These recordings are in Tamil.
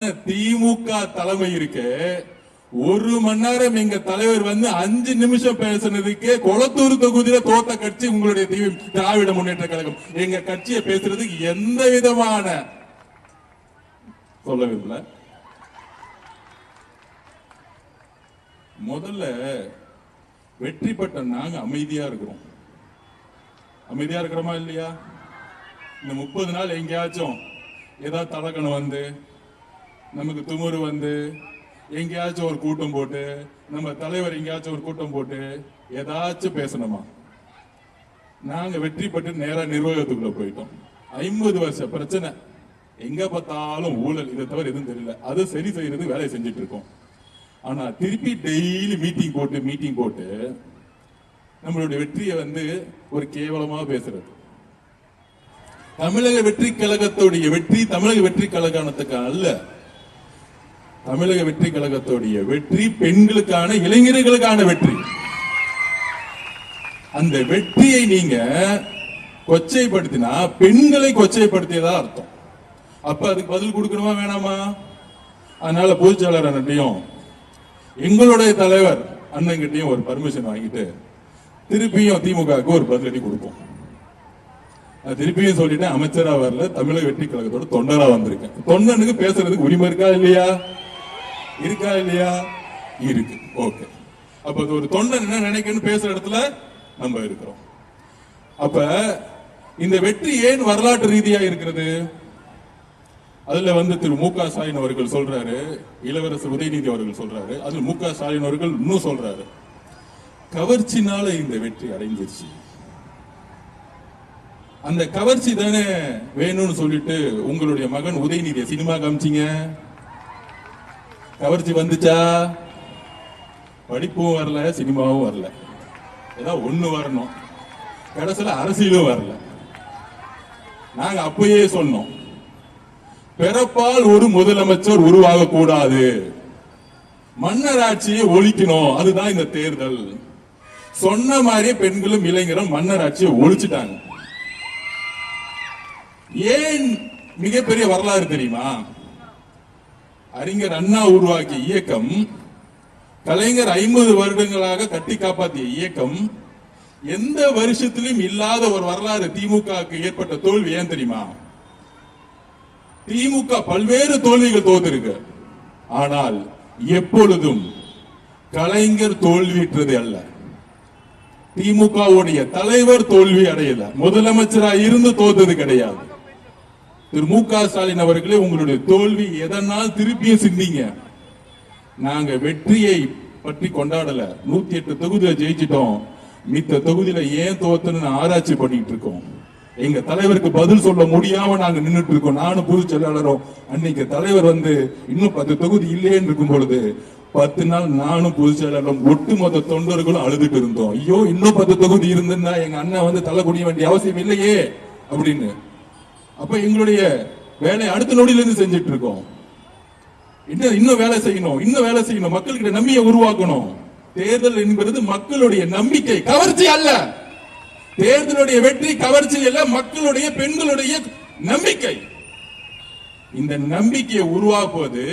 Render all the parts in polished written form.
திமுக தலைமை இருக்கு. ஒரு மணி நேரம் எங்க தலைவர் வந்து 5 நிமிஷம் பேசுனதுக்கே கொளத்தூர் தொகுதியில தோத்த கட்சி உங்களுடைய திராவிட முன்னேற்ற கழகம். எங்க கட்சியை பேசுறதுக்கு எந்த விதமான சொல்லவில்லை. முதல்ல வெற்றி பெற்ற நாங்க அமைதியா இருக்கிறோம். அமைதியா இருக்கிறோமா இல்லையா? இந்த 30 நாள் எங்கேயாச்சும் ஏதாவது தலக்கணம் வந்து நமக்கு துமுறு வந்து எங்கேயாச்சும் ஒரு கூட்டம் போட்டு நம்ம தலைவர் எங்கேயாச்சும் ஒரு கூட்டம் போட்டு ஏதாச்சும் பேசணுமா? நாங்க வெற்றி பெற்று நேரா நிர்வாகத்துக்குள்ள போயிட்டோம். 50 வருஷ பிரச்சனை, எங்க பார்த்தாலும் ஊழல், இதை தவிர எதுவும் தெரியல. அது சரி செய்யறது வேலையை செஞ்சுட்டு இருக்கோம். ஆனா திருப்பி டெய்லி மீட்டிங் போட்டு நம்மளுடைய வெற்றியை வந்து ஒரு கேவலமா பேசுறது. தமிழக வெற்றி கழகத்துடைய வெற்றி தமிழக வெற்றி கழகத்துக்கு அல்ல. தமிழக வெற்றி கழகத்துடைய வெற்றி பெண்களுக்கான, இளைஞர்களுக்கான வெற்றி. அந்த வெற்றியை நீங்க கொச்சைப்படுத்தினா பெண்களை கொச்சைப்படுத்தியதா அர்த்தம். அப்ப அதுக்கு பதில் கொடுக்கணுமா வேணாமா? அதனால பொதுச்செயலாளர் அண்ணன்ட்டையும் எங்களுடைய தலைவர் அண்ணன் கிட்டையும் ஒரு பர்மிஷன் வாங்கிட்டு திருப்பியும் திமுகவுக்கு ஒரு பதிலடி கொடுப்போம். திருப்பியும் சொல்லிட்டேன், அமைச்சரா வரல, தமிழக வெற்றி கழகத்தோட தொண்டரா வந்திருக்கேன். தொண்டனுக்கு பேசுறதுக்கு உரிமை இருக்கா இல்லையா? இருக்கா இல்லையா? இருக்கு. ஓகே. அப்ப ஒரு தொண்டன் என்ன நினைக்கணும் பேசுற இடத்துல நம்ம இருக்கிறோம். அப்ப இந்த வெற்றி ஏன் வரலாற்று ரீதியா இருக்கிறது? அதுல வந்து திரு மு க ஸ்டாலின் அவர்கள் சொல்றாரு, இளவரசர் உதயநிதி அவர்கள் சொல்றாரு, அதுல மு க ஸ்டாலின் அவர்கள் இன்னும் சொல்றாரு, கவர்ச்சினால இந்த வெற்றி அடைஞ்சிருச்சு. அந்த கவர்ச்சி தானே வேணும்னு சொல்லிட்டு உங்களுடைய மகன் உதயநிதியை சினிமா காமிச்சிங்க. கவர்ச்சி வந்துச்சா? படிப்பும் வரல, சினிமாவும் வரல, ஏதாவது ஒண்ணு வரணும். கடைசியில அரசியலும் வரல. நாங்க அப்பயே சொன்னோம், பிறப்பால் ஒரு முதலமைச்சர் உருவாக கூடாது, மன்னர் ஆட்சியை ஒழிக்கணும். அதுதான் இந்த தேர்தல். சொன்ன மாதிரி பெண்களும் இளைஞரும் மன்னர் ஆட்சியை ஒழிச்சிட்டாங்க. ஏன் மிகப்பெரிய வரலாறு தெரியுமா? அறிஞர் அண்ணா உருவாக்கிய இயக்கம், கலைஞர் 50 வருடங்களாக கட்டி காப்பாற்றிய இயக்கம், எந்த வருஷத்திலும் இல்லாத ஒரு வரலாறு. திமுகவுக்கு ஏற்பட்ட தோல்வி ஏன் தெரியுமா? திமுக பல்வேறு தோல்விகள் தோத்திருக்கு. ஆனால் எப்பொழுதும் கலைஞர் தோல்வியற்றது அல்ல. திமுகவுடைய தலைவர் தோல்வி அடையல, முதலமைச்சராக இருந்து தோத்தது கிடையாது. திரு மு க ஸ்டாலின் அவர்களே, உங்களுடைய தோல்வி எதனால் திருப்பியும் சிந்திங்க. நாங்க வெற்றியை பற்றி கொண்டாடல. 108 தொகுதியில ஜெயிச்சிட்டோம். மித்த தொகுதியில ஏன் தோத்தன்னு ஆராய்ச்சி பண்ணிட்டு இருக்கோம். எங்க தலைவருக்கு பதில் சொல்ல முடியாம நாங்க நின்றுட்டு இருக்கோம். நானும் பொதுச் செயலாளரும் அன்னைக்கு தலைவர் வந்து இன்னும் 10 தொகுதி இல்லையேன்னு இருக்கும் பொழுது 10 நாள் நானும் பொதுச் செயலாளரும் ஒட்டுமொத்த தொண்டர்களும் அழுதுட்டு இருந்தோம். ஐயோ, இன்னும் 10 தொகுதி இருந்திருந்தா எங்க அண்ணன் வந்து தலை குனிய வேண்டிய அவசியம் இல்லையே அப்படின்னு. அப்ப எங்களுடைய வேலை அடுத்த நொடியிலிருந்து செஞ்சுட்டு இருக்கோம். இன்னும் வேலை செய்யணும், மக்கள்கிட்ட நம்பிக்கை உருவாக்கணும். தேர்தல் என்பது மக்களுடைய நம்பிக்கை, கவர்ச்சி அல்ல. தேர்தலுடைய வெற்றி கவர்ச்சி அல்ல, மக்களுடைய, பெண்களுடைய நம்பிக்கை. இந்த நம்பிக்கையை உருவாக்குவது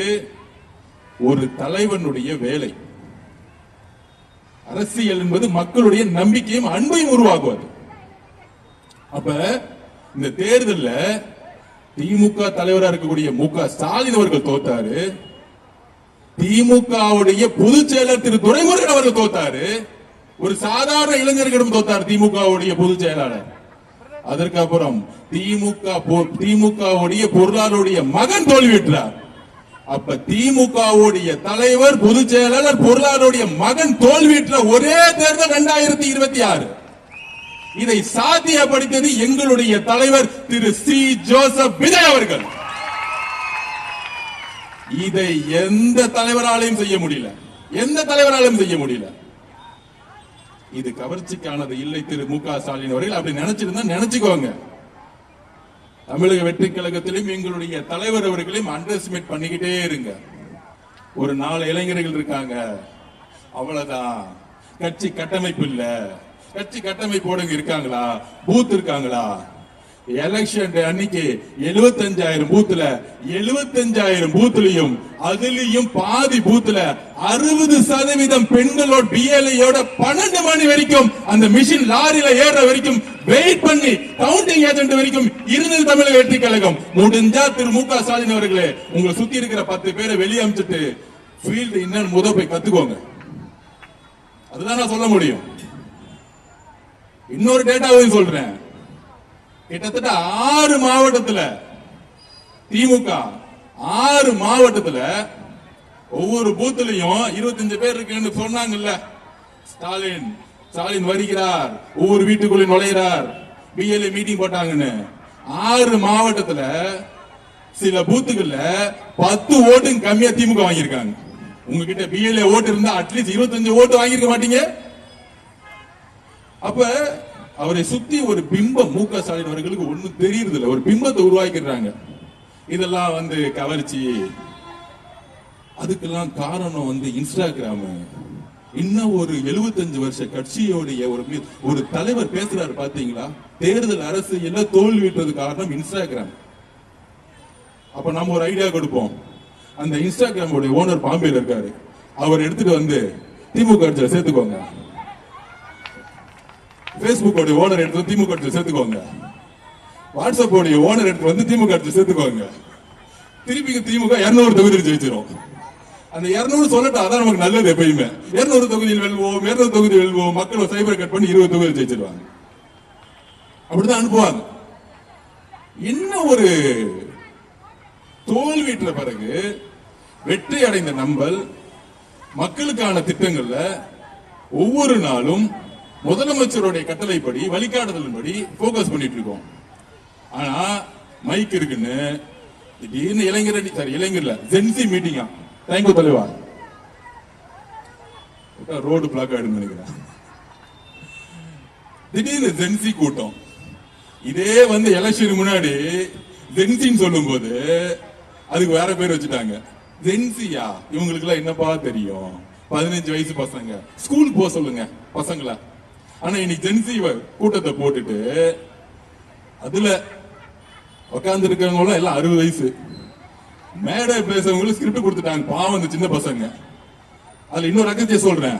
ஒரு தலைவனுடைய வேலை. அரசியல் என்பது மக்களுடைய நம்பிக்கையும் அன்பையும் உருவாக்குவது. அப்ப இந்த தேர்தல்ல திமுக தலைவராக இருக்கக்கூடிய மு க ஸ்டாலின் அவர்கள் தோத்தாரு. திமுகவுடைய பொதுச் செயலர் திரு துரைமுருகன் அவர்கள் தோத்தாரு. ஒரு சாதாரண இளைஞர்களிடம் தோத்தார் திமுகவுடைய பொதுச் செயலாளர். அதற்கப்புறம் திமுகவுடைய பொருளாளருடைய மகன் தோல்வியுற்றார். அப்ப திமுகவுடைய தலைவர், பொதுச் செயலாளர், பொருளாளருடைய மகன் தோல்வியுற்ற ஒரே தேர்தல் 2026. இதை சாத்தியப்படுத்தியது எங்களுடைய தலைவர் திரு சி ஜோசப் விஜய் அவர்கள். இதை எந்த தலைவராலையும் செய்ய முடியல. இது கவர்ச்சிக்கானது இல்லை. திரு மு க ஸ்டாலின் அவர்கள் அப்படி நினைச்சிருந்தா நினைச்சுக்கோங்க. தமிழக வெற்றி கழகத்திலும் எங்களுடைய தலைவர் அவர்களையும் அண்டர்ஸ்டிமேட் பண்ணிக்கிட்டே இருங்க. ஒரு 4 இளைஞர்கள் இருக்காங்க, அவ்வளவுதான். கட்சி கட்டமைப்பு இல்ல. கட்சி கட்டமைப்போட இருக்காங்களா? பூத் இருக்காங்களா? எலெக்ஷன் அன்னைக்கு 75,000 பூத்துல 75,000 பூத்துலயும் அதுலயும் பாதி பூத்துல 60% பெண்களோட பிஎல்ஐயோட 12 மணி வரைக்கும் அந்த மிஷின் லாரியில ஏற வரைக்கும் வெயிட் பண்ணி கவுண்டிங் ஏஜென்ட் வரைக்கும் இருந்தது தமிழக வெற்றி கழகம். முடிஞ்சா திரு மு.க. ஸ்டாலின் அவர்களே, உங்களை சுத்தி இருக்கிற 10 பேரை வெளியே அனுப்பிச்சிட்டு ஃபீல்டு என்னன்னு முத போய் கத்துக்கோங்க. அதுதான் நான் சொல்ல முடியும். இன்னொரு டேட்டாவையும் சொல்றேன். கிட்டத்தட்ட 6 மாவட்டத்துல திமுக 6 மாவட்டத்துல ஒவ்வொரு பூத்துலயும் 25 பேர் இருக்குன்னு சொன்னாங்கல்ல. ஸ்டாலின் வருகிறார், ஒவ்வொரு வீட்டுக்குள்ள நுழைகிறார், பிஎல்ஏ மீட்டிங் போட்டாங்கன்னு. 6 மாவட்டத்துல சில பூத்துக்கள்ல 10 ஓட்டு கம்மியா திமுக வாங்கியிருக்காங்க. உங்ககிட்ட பிஎல்ஏ ஓட்டு இருந்தா அட்லீஸ்ட் 25 ஓட்டு வாங்கியிருக்க மாட்டீங்க. அப்ப அவரை சுத்தி ஒரு பிம்பம், மு.க. ஸ்டாலின் அவர்களுக்கு ஒண்ணும் தெரியுது இல்ல, ஒரு பிம்பத்தை உருவாக்கிடுறாங்க. இதெல்லாம் கவர்ச்சி. அதுக்கெல்லாம் காரணம் இன்ஸ்டாகிராம். இன்னும் ஒரு 75 வருஷ கட்சியோடைய ஒரு தலைவர் பேசுறாரு பாத்தீங்களா? தேர்தல் அரசியல்ல தோல்விட்டது காரணம் இன்ஸ்டாகிராம். அப்ப நம்ம ஒரு ஐடியா கொடுப்போம். அந்த இன்ஸ்டாகிராம் ஓனர் பாம்பேல இருக்காரு, அவர் எடுத்துட்டு திமுக கட்சியில சேர்த்துக்கோங்க. பேஸ்புக் ஓனர் எடுத்து திமுக கட்சியில் சேர்த்துக்கோங்க. வாட்ஸ்அப் ஓனர் எடுத்து திமுக கட்சியில் சேர்த்துக்கோங்க. திருப்பி திமுக 200 தொகுதியில் ஜெயிச்சிரும். அந்த 200 சொல்லட்டும், அதான் நமக்கு நல்லது. எப்பயுமே 200 தொகுதியில் வெல்வோம், 200 தொகுதி வெல்வோம், மக்கள் சைபர் கட் பண்ணி 20 தொகுதியில் ஜெயிச்சிருவாங்க. அப்படிதான் அனுப்புவாங்க. இன்னும் ஒரு தோல்விற்ற பிறகு வெற்றி அடைந்த நம்பல் மக்களுக்கான திட்டங்கள்ல ஒவ்வொரு நாளும் முதலமைச்சருடைய கட்டளைப்படி, வழிகாட்டுதலின்படி போக்கஸ் பண்ணிட்டு இருக்கோம். ஆனா மைக் இருக்குன்னு திடீர்னு இளைஞர்ல ஜென்சி மீட்டிங்கா. தேங்க்யூ தலைவா. ரோடு பிளாக் ஆயிடுன்னு நினைக்கிறேன். திடீர்னு ஜென்சி கூட்டம். இதே எலெக்ஷன் முன்னாடி ஜென்சின்னு சொல்லும் போது அதுக்கு வேற பேர் வச்சுட்டாங்க. ஜென்சியா? இவங்களுக்கு எல்லாம் என்னப்பா தெரியும்? 15 வயசு பசங்க, ஸ்கூல் போக சொல்லுங்க பசங்கள. ஆனா இன்னைக்கு ஜென்சி கூட்டத்தை போட்டுட்டு அதுல உட்கார்ந்து இருக்கவங்க எல்லாம் 60 வயசு. மேடை பேசுறவங்களுக்கு ஸ்கிரிப்ட் கொடுத்துட்டாங்க. பாவம் சின்ன பசங்க. அதுல இன்னொரு ரகசியம் சொல்றேன்.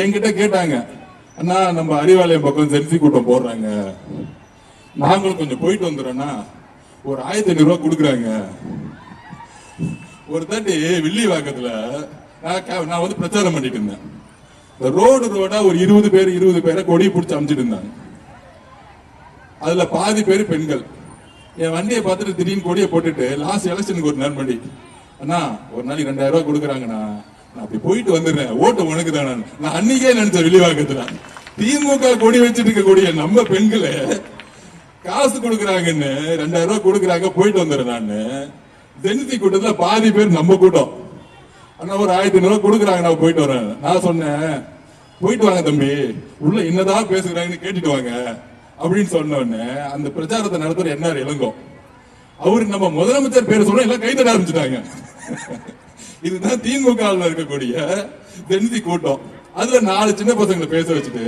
என்கிட்ட கேட்டாங்க, அண்ணா நம்ம அறிவாலயம் பக்கம் ஜென்சி கூட்டம் போடுறாங்க, நாங்களும் கொஞ்சம் போயிட்டு வந்துடுறோம்னா ஒரு 1500 ரூபாய் கொடுக்குறாங்க. ஒரு தாட்டி வில்லிவாக்கத்துல நான் பிரச்சாரம் பண்ணிட்டு இருந்தேன். ரோடா ஒரு 20 பேரை கொடி பிடிச்சி அமைச்சிட்டு இருந்தாங்க. அதுல பாதி பேர் பெண்கள். என் வண்டியை பார்த்துட்டு திடீர்னு கொடியை போட்டுட்டு லாஸ்ட் எலெக்ஷனுக்கு ஒரு நாள் பண்ணி, அண்ணா ஒரு நாளைக்கு 2000 ரூபாய் கொடுக்குறாங்கண்ணா, நான் அப்படி போயிட்டு வந்துடுறேன், ஓட்டு உனக்கு தானே. நான் அன்னைக்கே நினைச்சேன் வில்லிவாக்கத்துல திமுக கொடி வச்சுட்டு இருக்க கொடிய நம்ம பெண்களை காசு கொடுக்குறாங்கன்னு 2000 ரூபாய் கொடுக்குறாங்க, போயிட்டு வந்துடுறேன். நான் ஜென்சி கூட்டத்துல பாதி பேர் நம்ம கூட்டம். அண்ணா ஒரு 1500 ரூபாய் கொடுக்குறாங்க, நான் போயிட்டு வரேன். நான் சொன்னேன், போயிட்டு வாங்க தம்பி, உள்ள என்னதான் பேசுகிறாங்கன்னு கேட்டுட்டு வாங்க அப்படின்னு சொன்ன உடனே அந்த பிரச்சாரத்தை நடத்துற என்ஆர் இளங்கோ அவரு நம்ம முதலமைச்சர் பேர் சொன்னா எல்லாம் கைதட ஆரம்பிச்சுட்டாங்க. இதுதான் திமுக இருக்கக்கூடிய ஜென்சி கூட்டம். அதுல 4 சின்ன பசங்களை பேச வச்சுட்டு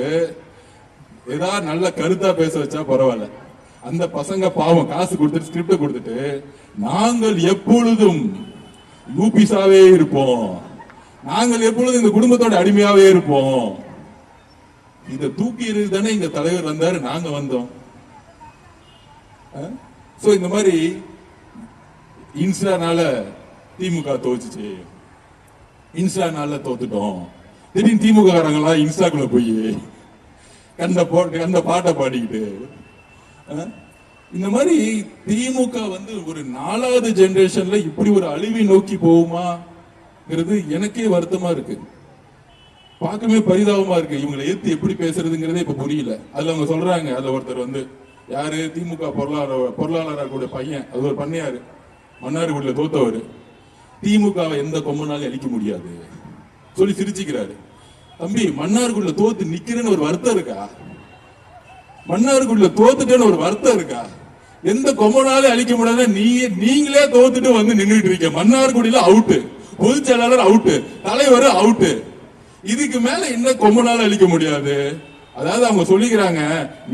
ஏதாவது நல்ல கருத்தா பேச வச்சா பரவாயில்ல. அந்த பசங்க பாவம் காசு கொடுத்துட்டு ஸ்கிரிப்ட் கொடுத்துட்டு நாங்கள் எப்பொழுதும் யூபிஸாவே இருப்போம், நாங்கள் எப்பொழுதும் இந்த குடும்பத்தோட அடிமையாவே இருப்போம். இத தூக்கி தானே இந்த தலைவர் வந்தாரு, நாங்க வந்தோம். சோ இந்த மாதிரி இன்ஸ்டானால திமுக தோச்சுச்சு, இன்ஸ்டானால தோத்துட்டோம். திடீர்னு திமுக காரங்களா இன்ஸ்டாக்குள்ள போய் கண்ட பாட்டை பாடிக்கிட்டு இந்த மாதிரி திமுக ஒரு 4வது ஜெனரேஷன்ல இப்படி ஒரு அழிவை நோக்கி போகுமாங்கிறது எனக்கே வருத்தமா இருக்கு. பார்க்கவே பரிதாபமா இருக்கு. இவங்களை ஏத்து எப்படி பேசுறதுங்கிறதே இப்ப புரியல. அதுல அவங்க சொல்றாங்க, அதுல ஒருத்தர் யாரு திமுக பொருளாளர் கூட பையன், அது ஒரு பண்ணையாரு, மன்னார்குடியில தோத்தவர், திமுகவை எந்த கொம்பனாலும் அழிக்க முடியாது சொல்லி சிரிச்சுக்கிறாரு. தம்பி, மன்னார்குடியில தோத்து நிக்கிறேன்னு ஒரு வருத்தம் இருக்கா? மன்னார்குடியில தோத்துட்டேன்னு ஒரு வருத்தம் இருக்கா? எந்த கொம்பனாலும் அழிக்க முடியாத நீங்களே தோத்துட்டு நின்றுட்டு இருக்க. மன்னார்குடியில அவுட்டு, பொதுச் செயலாளர் அவுட்டு, தலைவர் அவுட்டு. இதுக்கு மேல என்ன கொம்பனால அழிக்க முடியாது? அதாவது அவங்க சொல்லிக்கிறாங்க,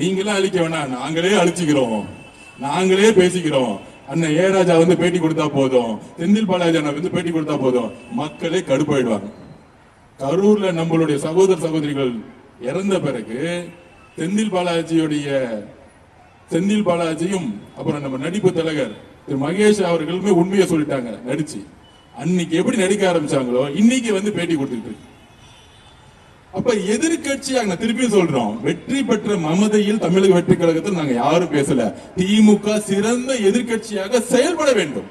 நீங்களே அழிக்க வேணாம், நாங்களே அழிச்சுக்கிறோம். நாங்களே பேசிக்கிறோம். அண்ணன் ஏ ராஜா வந்து பேட்டி கொடுத்தா போதும், செந்தில் பாலாஜி வந்து பேட்டி கொடுத்தா போதும், மக்களே கடுப்பாயிடுவாங்க. கரூர்ல நம்மளுடைய சகோதர சகோதரிகள் இறந்த பிறகு செந்தில் பாலாஜியும் அப்புறம் நம்ம நடிப்பு தலைவர் திரு மகேஷ் அவர்களுமே உண்மையை சொல்லிட்டாங்க நடிச்சு. அன்னைக்கு எப்படி நடிக்க ஆரம்பிச்சாங்களோ இன்னைக்கு வந்து பேட்டி கொடுத்துட்டு. அப்ப எதிர்கட்சியாக திருப்பியும் சொல்றோம், வெற்றி பெற்ற மமதையில் தமிழக வெற்றி கழகத்தில் நாங்க யாரும் பேசல. திமுக சிறந்த எதிர்கட்சியாக செயல்பட வேண்டும்.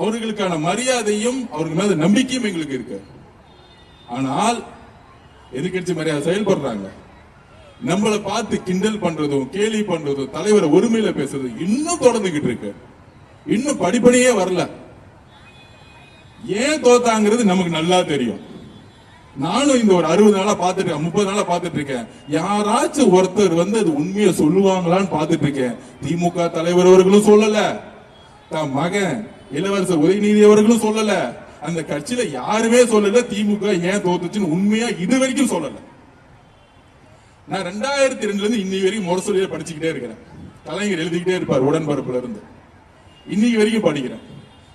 அவர்களுக்கான மரியாதையும் அவர்கள் மேல நம்பிக்கையும் எங்களுக்கு இருக்கு. ஆனால் எதிர்கட்சி மரியாதை செயல்படுறாங்க. நம்மளை பார்த்து கிண்டல் பண்றதும் கேலி பண்றதும் தலைவரை ஒருமையில பேசுறதும் இன்னும் தொடர்ந்துகிட்டு இருக்கு. இன்னும் படிப்படியே வரல. ஏன் தோத்தாங்கிறது நமக்கு நல்லா தெரியும். நானும் இந்த ஒரு 60 நாளா பார்த்துட்டு 30 நாளா பார்த்துட்டு இருக்கேன். யாராச்சும் ஒருத்தர் வந்து அது உண்மையை சொல்லுவாங்களான்னு பார்த்துட்டு இருக்கேன். திமுக தலைவர் அவர்களும் சொல்லல, தன் மகன் இளவரசர் உதயநிதி அவர்களும் சொல்லல, அந்த கட்சியில யாருமே சொல்லல திமுக ஏன் தோத்துச்சுன்னு உண்மையா இது வரைக்கும் சொல்லல. நான் 2002 இருந்து இன்னைக்கு வரைக்கும் முரசொலியை படிச்சுக்கிட்டே இருக்கிறேன். கலைஞர் எழுதிக்கிட்டே இருப்பார் உடன்பரப்புல இருந்து. இன்னைக்கு வரைக்கும் படிக்கிறேன்.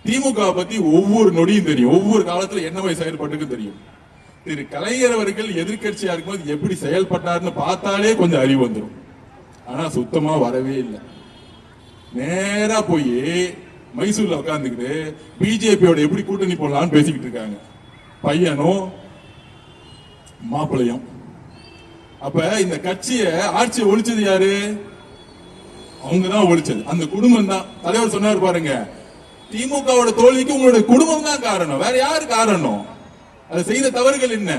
திமுக பத்தி ஒவ்வொரு நொடியும் தெரியும், ஒவ்வொரு காலத்துல என்ன மாதிரி செயல்பட்டுக்கு தெரியும். திரு கலைஞர் அவர்கள் எதிர்கட்சியா இருக்கும்போது எப்படி செயல்பட்டார்னு பார்த்தாலே கொஞ்சம் அறிவு வந்துடும். ஆனா சுத்தமா வரவே இல்லை. நேரா போய் மைசூர்ல உட்கார்ந்துக்கிட்டு பிஜேபியோட எப்படி கூட்டணி போடலாம்னு பேசிக்கிட்டு இருக்காங்க, பையனும் மாப்பிள்ளையும். அப்ப இந்த கட்சியை ஆட்சியை ஒழிச்சது யாரு? அவங்கதான் ஒழிச்சது, அந்த குடும்பம் தான். தலைவர் சொன்னார் பாருங்க, திமுகவோட தோல்விக்கு உங்களுடைய குடும்பம் தான் காரணம், வேற யாரு காரணம்? அது செய்த தவறுகள் என்ன?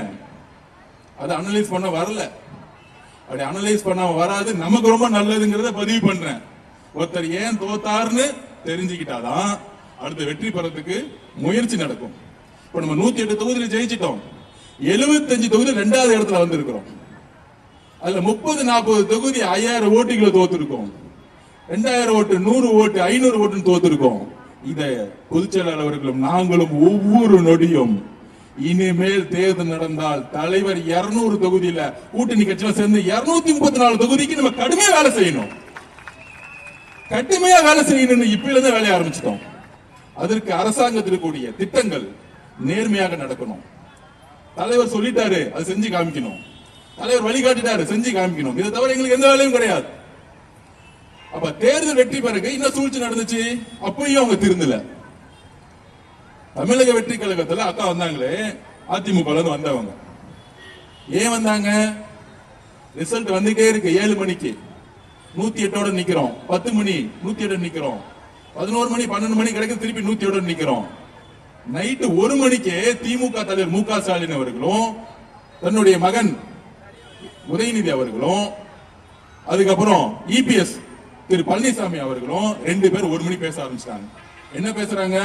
அதை அனலைஸ் பண்ண வரல. அப்படி அனலைஸ் பண்ண வராது, நமக்கு ரொம்ப நல்லதுங்கிறத பதிவு பண்றேன். ஒருத்தர் ஏன் தோத்தாருன்னு தெரிஞ்சுக்கிட்டாதான் அடுத்த வெற்றி பெறத்துக்கு முயற்சி நடக்கும். இப்ப நம்ம 108 தொகுதியில் ஜெயிச்சிட்டோம், 75 தொகுதி 2வது இடத்துல வந்திருக்கிறோம். அதுல 30-40 தொகுதி 5000 ஓட்டுகளை தோத்துருக்கோம். 2000 ஓட்டு, 100 ஓட்டு, 500 ஓட்டுன்னு தோத்துருக்கோம். இத பொதுச்செயலாளர் அவர்களும் நாங்களும் ஒவ்வொரு நொடியும் இனிமேல் தேர்தல் நடந்தால் தலைவர் 200 தொகுதியில கூட்டணி கட்சியில சேர்ந்து 234 தொகுதிக்கு நம்ம கடுமையா வேலை செய்யணும். கடுமையா வேலை செய்யணும். இப்ப இருந்து வேலையை ஆரம்பிச்சிட்டோம். அதற்கு அரசாங்கத்தில் கூடிய திட்டங்கள் நேர்மையாக நடக்கணும். தலைவர் சொல்லிட்டாரு, அது செஞ்சு காமிக்கணும். தலைவர் வழிகாட்டிட்டாரு, செஞ்சு காமிக்கணும். இதை தவிர எங்களுக்கு எந்த வேலையும் கிடையாது. அப்ப தேர்தல் வெற்றி பிறகு என்ன சூழ்ச்சி நடந்துச்சு? அப்பயும் அவங்க திருந்தல. தமிழக வெற்றி கழகத்துல அக்கா வந்தாங்களே, அதிமுக வந்தவங்க ஏன் வந்தாங்க? ரிசல்ட் வந்துட்டே இருக்கு. 7 மணிக்கு 108 நிக்கிறோம், 10 மணி 108 நிக்கிறோம், 11 மணி 12 மணி கிடைக்கும், திருப்பி 108 நிக்கிறோம். நைட்டு 1 மணிக்கு திமுக தலைவர் மு.க. ஸ்டாலின் அவர்களும் தன்னுடைய மகன் உதயநிதி அவர்களும் அதுக்கப்புறம் இபிஎஸ் திரு பழனிசாமி அவர்களும் 2 பேர் 1 மணி பேச ஆரம்பிச்சாங்க. என்ன பேசுறாங்க?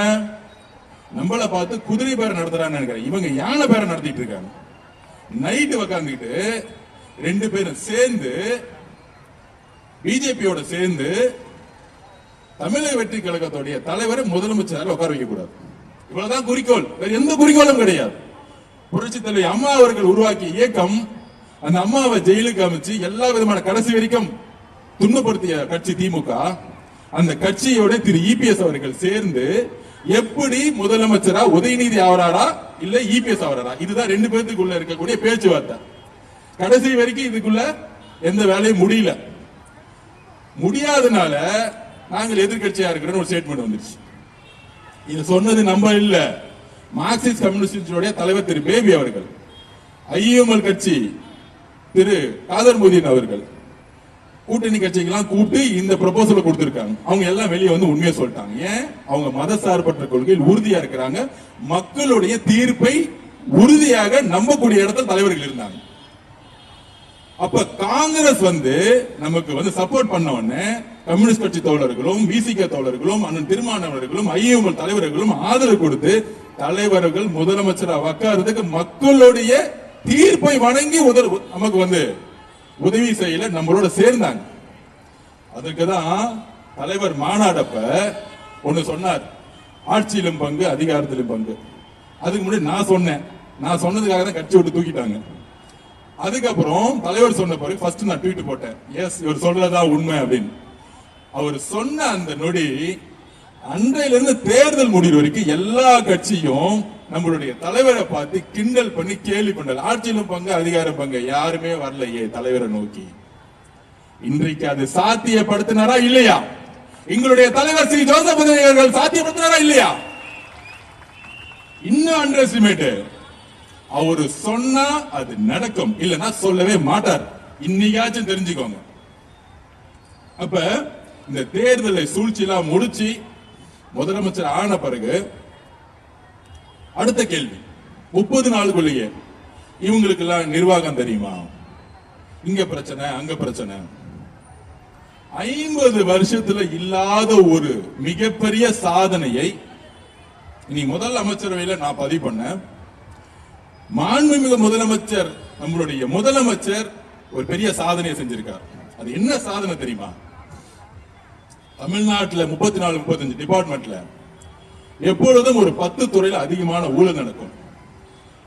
நம்மள பார்த்து குதிரை பேர நடத்துறான்னு நினைக்கிறேன். இவங்க யானை பேர நடத்திட்டு இருக்காங்க. நைட்டு உட்காந்துக்கிட்டு 2 பேரும் சேர்ந்து பிஜேபியோட சேர்ந்து தமிழக வெற்றி கழகத்துடைய தலைவரை முதலமைச்சராக உட்கார வைக்க கூடாது. இவ்வளவுதான் குறிக்கோள், வேற எந்த குறிக்கோளும் கிடையாது. புரட்சி தலைவி அம்மா அவர்கள் உருவாக்கிய இயக்கம், அந்த அம்மாவை ஜெயிலுக்கு அமைச்சு எல்லா விதமான கடைசி வரைக்கும் துன்பப்படுத்திய கட்சி திமுக. அந்த கட்சியோட திரு இபிஎஸ் அவர்கள் சேர்ந்து எப்படி முதலமைச்சரா உதயநிதி ஆவராரா இல்ல இபிஎஸ் ஆவராரா, இதுதான் 2 பேருக்குள்ள இருக்கக்கூடிய பேச்சுவார்த்தை. கடைசி வரைக்கும் இதுக்குள்ள எந்த வேலையும் முடியல. முடியாதனால நாங்கள் எதிர்கட்சியா இருக்கிறோம் ஒரு ஸ்டேட்மெண்ட் வந்துருச்சு. இது சொன்னது நம்ம இல்ல, மார்க்சிஸ்ட் கம்யூனிஸ்ட் தலைவர் திரு பேபி அவர்கள், ஐஎம்எல் கட்சி திரு காதர் மோதின் அவர்கள் கூட்டணி கட்சிகள்லாம் கூப்பிட்டு இந்த ப்ரொபோசலை கொடுத்திருக்காங்க. அவங்க எல்லாம் வெளியே வந்து உண்மையை சொல்லிட்டாங்க. ஏன்? அவங்க மத சார்பற்ற கொள்கையில் உறுதியா இருக்கிறாங்க. மக்களுடைய தீர்ப்பை உறுதியாக நம்பக்கூடிய இடத்துல தலைவர்கள் இருந்தாங்க. அப்ப காங்கிரஸ் வந்து நமக்கு சப்போர்ட் பண்ண உடனே கம்யூனிஸ்ட் கட்சி தோழர்களும் விசிக தோழர்களும் அண்ணன் திருமாவளவர்களும் ஐஎம்எல் தலைவர்களும் ஆதரவு கொடுத்து தலைவர்கள் முதலமைச்சராக உட்கார்றதுக்கு மக்களுடைய தீர்ப்பை வணங்கி நமக்கு உதவி செய்யல, நம்மளோட சேர்ந்தாங்க. அதுக்குதான் தலைவர் மாநாடப்ப ஒண்ணு சொன்னார், ஆட்சியிலும் பங்கு அதிகாரத்திலும் பங்கு. அதுக்கு முன்னாடி நான் சொன்னதுக்காக தான் கட்சி விட்டு தூக்கிட்டாங்க. அதுக்கப்புறம் தலைவர் சொன்ன பிறகு ஃபர்ஸ்ட் நான் ட்வீட் போட்டேன், எஸ் இவர் சொல்றதா உண்மை அப்படின்னு. அவர் சொன்ன அந்த நொடி அன்றையிலிருந்து தேர்தல் முடிவு வரைக்கும் எல்லா கட்சியும் நம்மளுடைய தலைவரை பார்த்து கிண்டல் பண்ணி கேலி பண்ணல. ஆட்சியிலும் பங்கு அதிகாரம் பங்கு யாருமே வரலையே தலைவரை நோக்கி. இன்றைக்கு அது சாத்தியப்படுத்தினாரா இல்லையா? எங்களுடைய தலைவர் ஸ்ரீ ஜோசப் அவர்கள் சாத்தியப்படுத்தினாரா இல்லையா? இன்னும் அண்டர் எஸ்டிமேட். அவரு சொன்னா அது நடக்கும், இல்லைன்னா சொல்லவே மாட்டார். இன்னைக்காச்சும் தெரிஞ்சுக்கோங்க. அப்ப இந்த தேர்தலை சூழ்ச்சியெல்லாம் முடிச்சு முதலமைச்சர் ஆன பிறகு அடுத்த கேள்வி, 30 நாளுக்குள்ளேயே இவங்களுக்கு எல்லாம் நிர்வாகம் தெரியுமா? இங்க பிரச்சனை அங்க பிரச்சனை. 50 வருஷத்துல இல்லாத ஒரு மிகப்பெரிய சாதனையை நீ முதல் அமைச்சரவையில நான் பதிவு பண்ண. மாண்புமிகு முதலமைச்சர், நம்மளுடைய முதலமைச்சர் ஒரு பெரிய சாதனையை செஞ்சிருக்கார். அது என்ன சாதனை தெரியுமா? தமிழ்நாட்டில் 34 35 டிபார்ட்மெண்ட்ல எப்பொழுதும் ஒரு 10 துறையில அதிகமான ஊழல் நடக்கும்.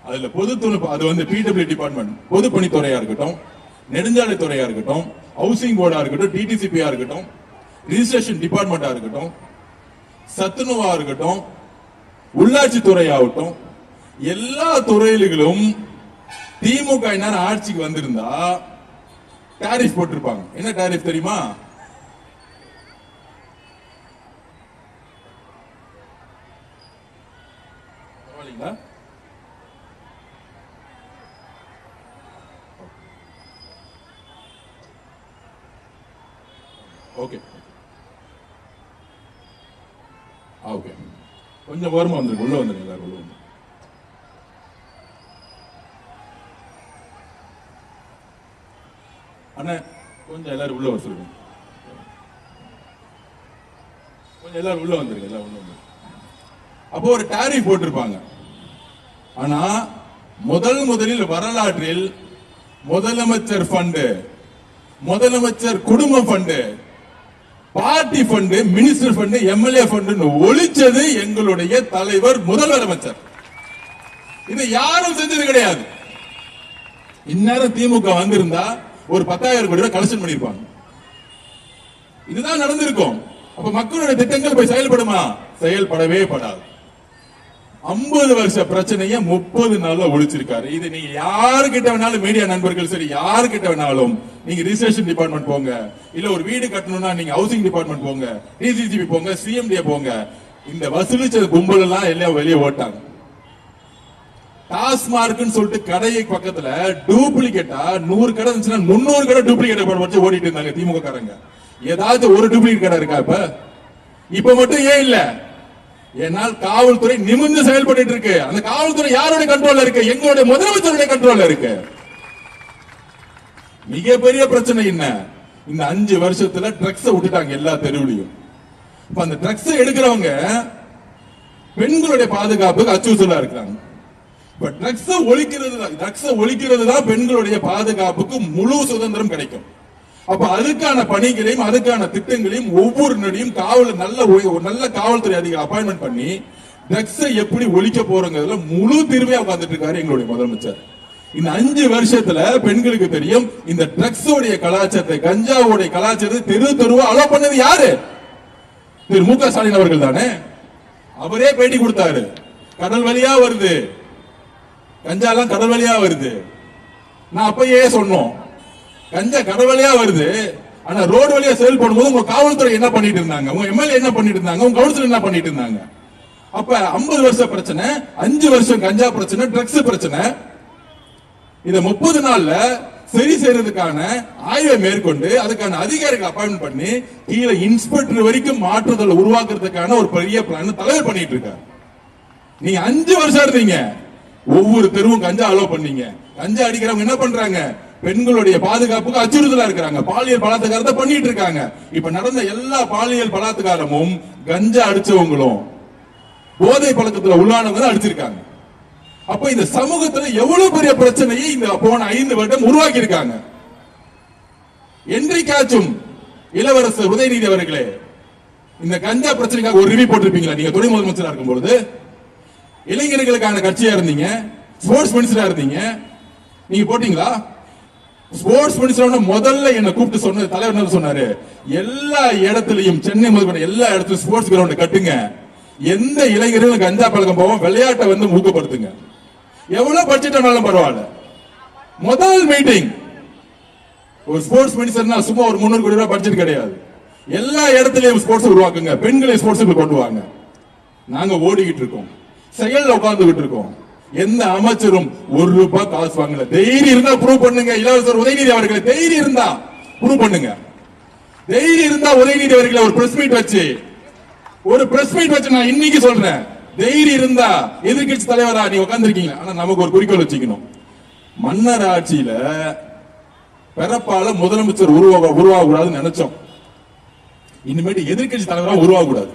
அதுல பொதுத்துறை, அது வந்து பிடபிள்யூ டிபார்ட்மெண்ட், பொதுப்பணித்துறையா இருக்கட்டும், நெடுஞ்சாலை துறையா இருக்கட்டும், ஹவுசிங் போர்டா இருக்கட்டும், டிடிசிபியா இருக்கட்டும், ரிஜிஸ்ட்ரேஷன் டிபார்ட்மெண்டா இருக்கட்டும், சத்துணவா இருக்கட்டும், உள்ளாட்சி துறையாகட்டும், எல்லா துறையிலும் திமுக ஆட்சிக்கு வந்திருந்தா டாரிஃப் போட்டிருப்பாங்க. என்ன டாரிஃப் தெரியுமா? ஓகே ஓகே, கொஞ்சம் ஓரமா வந்துருக்கு, உள்ள வந்துருங்க, எல்லாரும் உள்ள வந்து. அண்ணா கொஞ்சம் எல்லாரும் உள்ள வர சொல்லுங்க. கொஞ்சம் எல்லாரும் உள்ள வந்துருங்க, எல்லாரும் உள்ள வந்துருங்க. அப்போ ஒரு டாரிஃப் போட்டிருப்பாங்க. ஆனா முதலில் வரலாற்றில் முதலமைச்சர் ஃபண்டு, முதலமைச்சர் குடும்ப fund, party fund, minister fund, MLA fund ஒழிச்சது எங்களுடைய தலைவர் முதலமைச்சர். இது யாரும் செஞ்சது கிடையாது. இந்நேரம் திமுக வந்திருந்தா ஒரு 10,000 கோடி ரூபாய் கலெக்ஷன் பண்ணிருப்பாங்க. இதுதான் நடந்திருக்கும். அப்ப மக்களுடைய திட்டங்கள் போய் செயல்படுமா? செயல்படவே படாது. 50 வருஷ பிரச்சனையை 30 நாள்ல ஒழிச்சிருக்காரு. இது நீங்க யாருக்கிட்ட வேணாலும், மீடியா நண்பர்கள் சரி, யாருக்கிட்ட வேணாலும் நீங்க ரிஜிஸ்ட்ரேஷன் டிபார்ட்மெண்ட் போங்க, இல்ல ஒரு வீடு கட்டணும்னா நீங்க ஹவுசிங் டிபார்ட்மெண்ட் போங்க, டிசிசிபி போங்க, சிஎம்டிஏ போங்க, இந்த வசூலிச்ச கும்பல் எல்லாம் எல்லாம் வெளியே ஓட்டாங்க. டாஸ்மார்க்னு சொல்லிட்டு கடையை பக்கத்துல டூப்ளிகேட்டா 100 கடை இருந்துச்சுன்னா 300 கடை டூப்ளிகேட் வச்சு ஓடிட்டு இருந்தாங்க திமுக காரங்க. ஏதாவது ஒரு டூப்ளிகேட் கடை இருக்கா? இப்ப மட்டும் ஏன் இல்ல? ஏனால் காவல்துறை நிமிர்ந்து செயல்பட்டு இருக்கு. அந்த காவல்துறை யாருடைய கண்ட்ரோல்ல இருக்கு? எங்களுடைய முதலமைச்சருடைய கண்ட்ரோல்ல இருக்கு. மிகப்பெரிய பிரச்சனை என்ன? இந்த 5 வருஷத்துல ட்ரக்ஸ் விட்டுட்டாங்க எல்லா தெருவிலையும். இப்ப அந்த ட்ரக்ஸ் எடுக்கிறவங்க பெண்களுடைய பாதுகாப்புக்கு அச்சுறுத்தலா இருக்கிறாங்க. இப்ப ட்ரக்ஸ் ஒழிக்கிறது தான் பெண்களுடைய பாதுகாப்புக்கு முழு சுதந்திரம் கிடைக்கும். அப்ப அதுக்கான பணிகளையும் அதுக்கான திட்டங்களையும் ஒவ்வொரு நொடியும் நல்ல காவல்துறை அதிகாரி அப்பாயின்மெண்ட் பண்ணி ட்ரக்ஸை எப்படி ஒழிக்க போறோங்கிறதுல முழு தீர்வையா உட்கார்ந்துட்டு இருக்காரு எங்களுடைய முதலமைச்சர். இந்த 5 வருஷத்துல பெண்களுக்கு தெரியும் இந்த ட்ரக்ஸ் உடைய கலாச்சாரத்தை, கஞ்சாவுடைய கலாச்சாரத்தை தெரு தெருவா அலோ பண்ணது யாரு? திரு மு க ஸ்டாலின் அவர்கள் தானே. அவரே பேட்டி கொடுத்தாரு. கடல் வழியா வருது, கஞ்சாலாம் கடல் வழியா வருது. நான் அப்பயே சொன்னோம், கஞ்சா கடல் வழியா வருது, ஆனா ரோடு வழியா சேல் பண்ணும்போது உங்க காவல்துறை என்ன பண்ணிட்டு இருந்தாங்க, உங்க எம்எல்ஏ என்ன பண்ணிட்டு இருந்தாங்க, உங்க கவுன்சிலர் என்ன பண்ணிட்டு இருந்தாங்க? அப்ப 50 வருஷம் பிரச்சனை, 5 வருஷம் கஞ்சா பிரச்சனை, ட்ரக்ஸ் பிரச்சனை. இத 30 நாள்ல சரி செய்யறதுக்கான ஆய்வை மேற்கொண்டு அதுக்கான அதிகாரிகள் அப்பாயின்மெண்ட் பண்ணி கீழே இன்ஸ்பெக்டர் வரைக்கும் மாற்றுதல் உருவாக்குறதுக்கான ஒரு பெரிய பிளான் தலைவர் பண்ணிட்டு இருக்காரு. நீங்க 5 வருஷம் இருந்தீங்க, ஒவ்வொரு தெருவும் கஞ்சா அலோ பண்ணீங்க. கஞ்சா அடிக்கிறவங்க என்ன பண்றாங்க? பெண்களுடைய பாதுகாப்புக்கு அச்சுறுத்தலா இருக்கிறாங்க, பாலியல் பலாத்காரத்தை பண்ணிட்டு இருக்காங்க. இப்ப நடந்த எல்லா பாலியல் பலாத்காரமும் கஞ்சா அடிச்சவங்களும் போதை பழக்கத்துல உள்ளானவங்க அடிச்சிருக்காங்க. அப்ப இந்த சமூகத்துல எவ்வளவு பெரிய பிரச்சனையை இந்த போன 5 வருடம் உருவாக்கி இருக்காங்க. என்றைக்காச்சும் இளவரசர் உதயநிதி அவர்களே இந்த கஞ்சா பிரச்சனைக்காக ஒரு ரிவ்யூ போட்டிருப்பீங்களா? நீங்க துணை முதலமைச்சரா இருக்கும் பொழுது இளைஞர்களுக்கான கட்சியா இருந்தீங்க, ஸ்போர்ட்ஸ் மினிஸ்டரா இருந்தீங்க, நீங்க போட்டீங்களா? ஸ்போர்ட்ஸ் மினிஸ்டர் முதல்ல என்ன கூப்பிட்டு சொன்ன தலைவர் என்ன சொன்னாரு, எல்லா இடத்துலயும் சென்னை முதல் எல்லா இடத்துலயும் ஸ்போர்ட்ஸ் கிரவுண்ட் கட்டுங்க, எந்த இளைஞர்களும் கஞ்சா பழக்கம் போவோம், விளையாட்டை வந்து ஊக்கப்படுத்துங்க. எவ்வளவு பட்ஜெட் ஆனாலும் பரவாயில்ல. முதல் மீட்டிங் ஒரு ஸ்போர்ட்ஸ் மினிஸ்டர்னா சும்மா ஒரு 300 கோடி ரூபாய் பட்ஜெட் கிடையாது. எல்லா இடத்துலயும் ஸ்போர்ட்ஸ் உருவாக்குங்க, பெண்களை ஸ்போர்ட்ஸுக்கு கொண்டு வாங்க. நாங்க ஓடிக்கிட்டு இருக்கோம், செயல்ல உட்கார்ந்துகிட்டு இருக்கோம். எந்த அமைச்சரும் 1 ரூபாய் காசு வாங்கல. தைரியம் இருந்தா ப்ரூவ் பண்ணுங்க. இளவரசர் உதயநிதி அவர்களை தைரியம் இருந்தா ப்ரூவ் பண்ணுங்க. தைரியம் இருந்தா உதயநிதி அவர்களை ஒரு பிரஸ் மீட் வச்சு நான் இன்னைக்கு சொல்றேன், தைரியம் இருந்தா எதிர்கட்சி தலைவரா நீ உட்கார்ந்துருக்கீங்க. ஆனா நமக்கு ஒரு குறிக்கோள் வச்சுக்கணும். மன்னர் ஆட்சியில பிறப்பால முதலமைச்சர் உருவாகக்கூடாதுன்னு நினைச்சோம். இனிமேட்டு எதிர்கட்சி தலைவரா உருவாகக்கூடாது,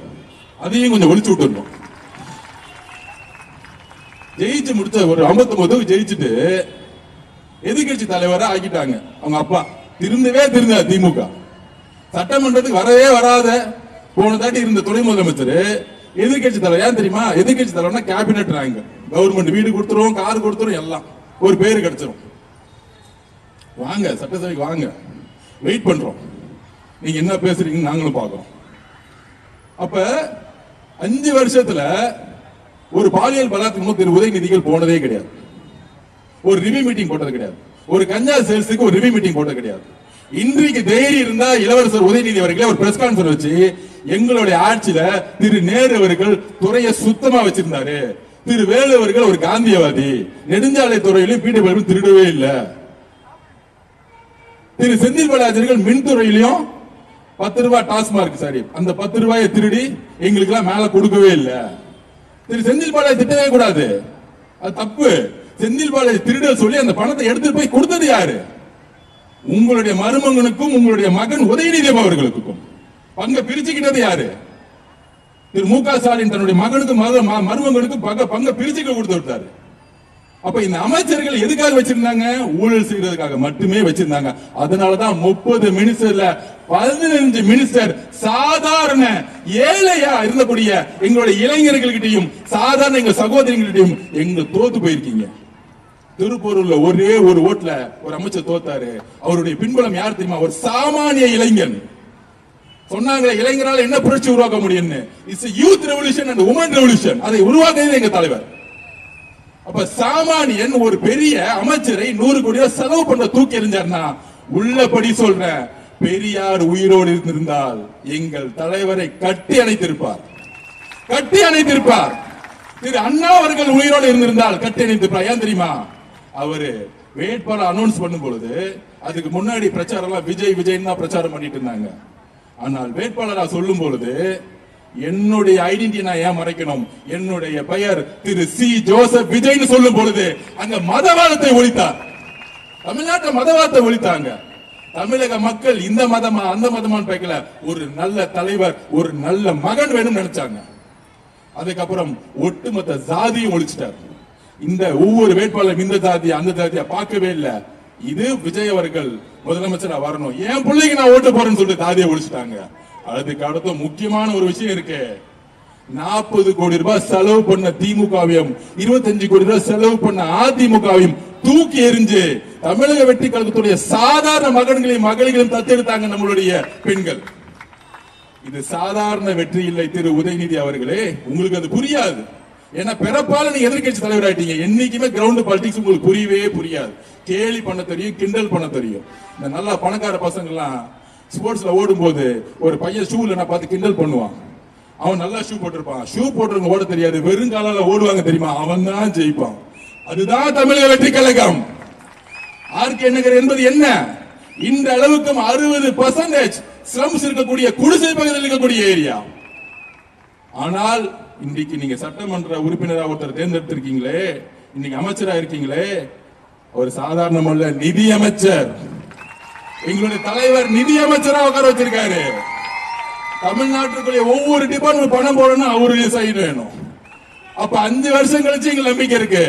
அதையும் கொஞ்சம் ஒழிச்சு விட்டுருந்தோம். ஜெயிச்சு முடிச்ச ஒரு 59 ஜெயிச்சுட்டு எதிர்கட்சி தலைவரா ஆக்கிட்டாங்க அவங்க அப்பா. திருந்தவே திமுக சட்டமன்றத்துக்கு வரவே வராத போன தாட்டி இருந்த துணை முதலமைச்சர் எதிர்கட்சி தலைவர். ஏன் தெரியுமா? எதிர்கட்சி தலைவர்னா கேபினெட் ரேங்க், கவர்மெண்ட் வீடு கொடுத்துரும், கார் கொடுத்துரும், எல்லாம் ஒரு பேரு கிடைச்சிரும். வாங்க சட்டசபைக்கு வாங்க, வெயிட் பண்றோம், நீங்க என்ன பேசுறீங்கன்னு நாங்களும் பார்க்கிறோம். அப்ப 5 வருஷத்துல ஒரு பாலியல் பலாத்காரம் திரு உதயநிதிகள் போனதே கிடையாது, ஒரு ரிவ்யூ மீட்டிங் போட்டது கிடையாது, ஒரு கஞ்சா சேல்ஸுக்கு ஒரு ரிவ்யூ மீட்டிங் போட்டது கிடையாது. இன்றைக்கு தைரியம் இருந்தா இளவரசர் உதயநிதி அவர்களே ஒரு பிரஸ் கான்ஃபரன்ஸ் வச்சு, எங்களுடைய ஆட்சியில திரு நேரு அவர்கள் துறையை சுத்தமா வச்சிருந்தாரு, திரு வேலு அவர்கள் ஒரு காந்தியவாதி, நெடுஞ்சாலை துறையிலும் பிடபிள்யூ திருடவே இல்லை, திரு செந்தில் பாலாஜிகள் மின்துறையிலும் 10 ரூபாய் டாஸ்மார்க் சாரி அந்த 10 ரூபாயை திருடி எங்களுக்கு எல்லாம் மேல கொடுக்கவே இல்லை. திரு செந்தில் பாலாஜி திட்டவே கூடாது, அது தப்பு. செந்தில் பாலாஜி திருட சொல்லி அந்த பணத்தை எடுத்துட்டு போய் கொடுத்தது யாரு? உங்களுடைய மருமகனுக்கும் உங்களுடைய மகன் உதயநிதி அவர்களுக்கும் பங்க பிரிச்சுக்கிட்டது யாரு? திரு மு.க. ஸ்டாலின் தன்னுடைய மகனுக்கும் மருமகனுக்கும் பங்க பிரிச்சுக்க கொடுத்து விட்டாரு. அப்ப இந்த அமைச்சர்கள் எதுக்காக வச்சிருந்தாங்க? ஊழல் செய்யறதுக்காக மட்டுமே வச்சிருந்தாங்க. அதனாலதான் 30 மினிஸ்டர்ல 15 மினிஸ்டர் சாதாரண ஏழையா இருந்தக்கூடிய எங்களுடைய இளைஞர்கள்கிட்டையும் சாதாரண எங்க சகோதரிகளிட்டையும் எங்க தோத்து போயிருக்கீங்க. திருப்பூர்ல ஒரே ஒரு ஓட்டுல ஒரு அமைச்சர் தோத்தாரு. அவருடைய பின்புலம் யார் தெரியுமா? ஒரு சாமானிய இளைஞன். சொன்னாங்க இளைஞரால் என்ன புரட்சி உருவாக்க முடியும்னு. It's youth revolution and women revolution. அதை உருவாக்குறது எங்க தலைவர். அப்ப சாமானியன் ஒரு பெரிய அமைச்சரை 100 கோடி ரூபாய் செலவு பண்ண தூக்கி எறிஞ்சார்னா, உள்ளபடி சொல்ற பெரியார் உயிரோடு இருந்திருந்தால் எங்கள் தலைவரை கட்டி அணைத்திருப்பார். திரு அண்ணா அவர்கள் உயிரோடு இருந்திருந்தால் கட்டி அணைத்திருப்பார். ஏன் தெரியுமா? அவரு வேட்பாளர் அனௌன்ஸ் பண்ணும் பொழுது அதுக்கு முன்னாடி பிரச்சாரம் எல்லாம் விஜய் தான் பிரச்சாரம் பண்ணிட்டு இருந்தாங்க. ஆனால் வேட்பாளரா சொல்லும் பொழுது என்னுடைய ஐடென்டிட்டி நான் ஏன் மறைக்கணும்? என்னுடைய பெயர் திரு சி ஜோசப் விஜய்னு சொல்லும் பொழுது அங்க மதவாதத்தை ஒழித்தார். தமிழ்நாட்டை மதவாதத்தை ஒழித்தாங்க. தமிழக மக்கள் இந்த மதமா அந்த மதமான்னு பார்க்கல, ஒரு நல்ல தலைவர் ஒரு நல்ல மகன் வேணும் நினைச்சாங்க. அதுக்கப்புறம் ஒட்டுமொத்த ஜாதியும் ஒழிச்சிட்டார். இந்த ஒவ்வொரு வேட்பாளரும் இந்த ஜாதியா அந்த ஜாதியா பார்க்கவே இல்லை. இது விஜய் அவர்கள் முதலமைச்சரா வரணும், என் பிள்ளைக்கு நான் ஓட்டு போறேன்னு சொல்லிட்டு ஜாதியை ஒழிச்சிட்டாங்க. அதுக்கு அடுத்த முக்கியமான ஒரு விஷயம் இருக்கு. 40 கோடி ரூபாய் செலவு பண்ண திமுகவையும் 25 கோடி ரூபாய் செலவு பண்ண அதிமுகவையும் தூக்கி எறிஞ்சு தமிழக வெற்றி கழகத்துடைய சாதாரண மகன்களையும் மகள்களையும் தத்தெடுத்தாங்க நம்மளுடைய பெண்கள். இது சாதாரண வெற்றி இல்லை திரு உதயநிதி அவர்களே. உங்களுக்கு அது புரியாது. ஏன்னா பிறப்பால நீங்க எதிர்கட்சி தலைவர் ஆயிட்டீங்க. என்னைக்குமே கிரவுண்ட் பாலிடிக்ஸ் உங்களுக்கு புரியவே புரியாது. கேலி பண்ண தெரியும், கிண்டல் பண்ண தெரியும். இந்த நல்லா பணக்கார பசங்க எல்லாம் ஸ்போர்ட்ஸ்ல ஓடும் போது ஒரு பையன் ஷூல நான் பார்த்து கிண்டல் பண்ணுவான். அவன் நல்லா ஷூ போட்டிருப்பான். ஷூ போட்டுறவங்க ஓட தெரியாது, வெறும் காலால ஓடுவாங்க தெரியுமா? அவன் தான் ஜெயிப்பான். அதுதான் தமிழக வெற்றி கழகம். ஆர்கே நகர் என்பது என்ன? இந்த அளவுக்கு 60% ஸ்லம்ஸ் இருக்கக்கூடிய குடிசை பகுதியில் இருக்கக்கூடிய ஏரியா. ஆனால் இன்றைக்கு நீங்க சட்டமன்ற உறுப்பினராக ஒருத்தர் தேர்ந்தெடுத்திருக்கீங்களே, இன்னைக்கு அமைச்சரா இருக்கீங்களே, ஒரு சாதாரணமல்ல, நிதி அமைச்சர். எங்களுடைய தலைவர் நிதி அமைச்சரா உட்கார வச்சிருக்காரு. தமிழ்நாட்டுக்குரிய ஒவ்வொரு டிபார்ட்மெண்ட் பணம் போடணும், அவருடைய சைடு வேணும். அப்ப 5 வருஷம் கழிச்சு எங்களுக்கு நம்பிக்கை இருக்கு.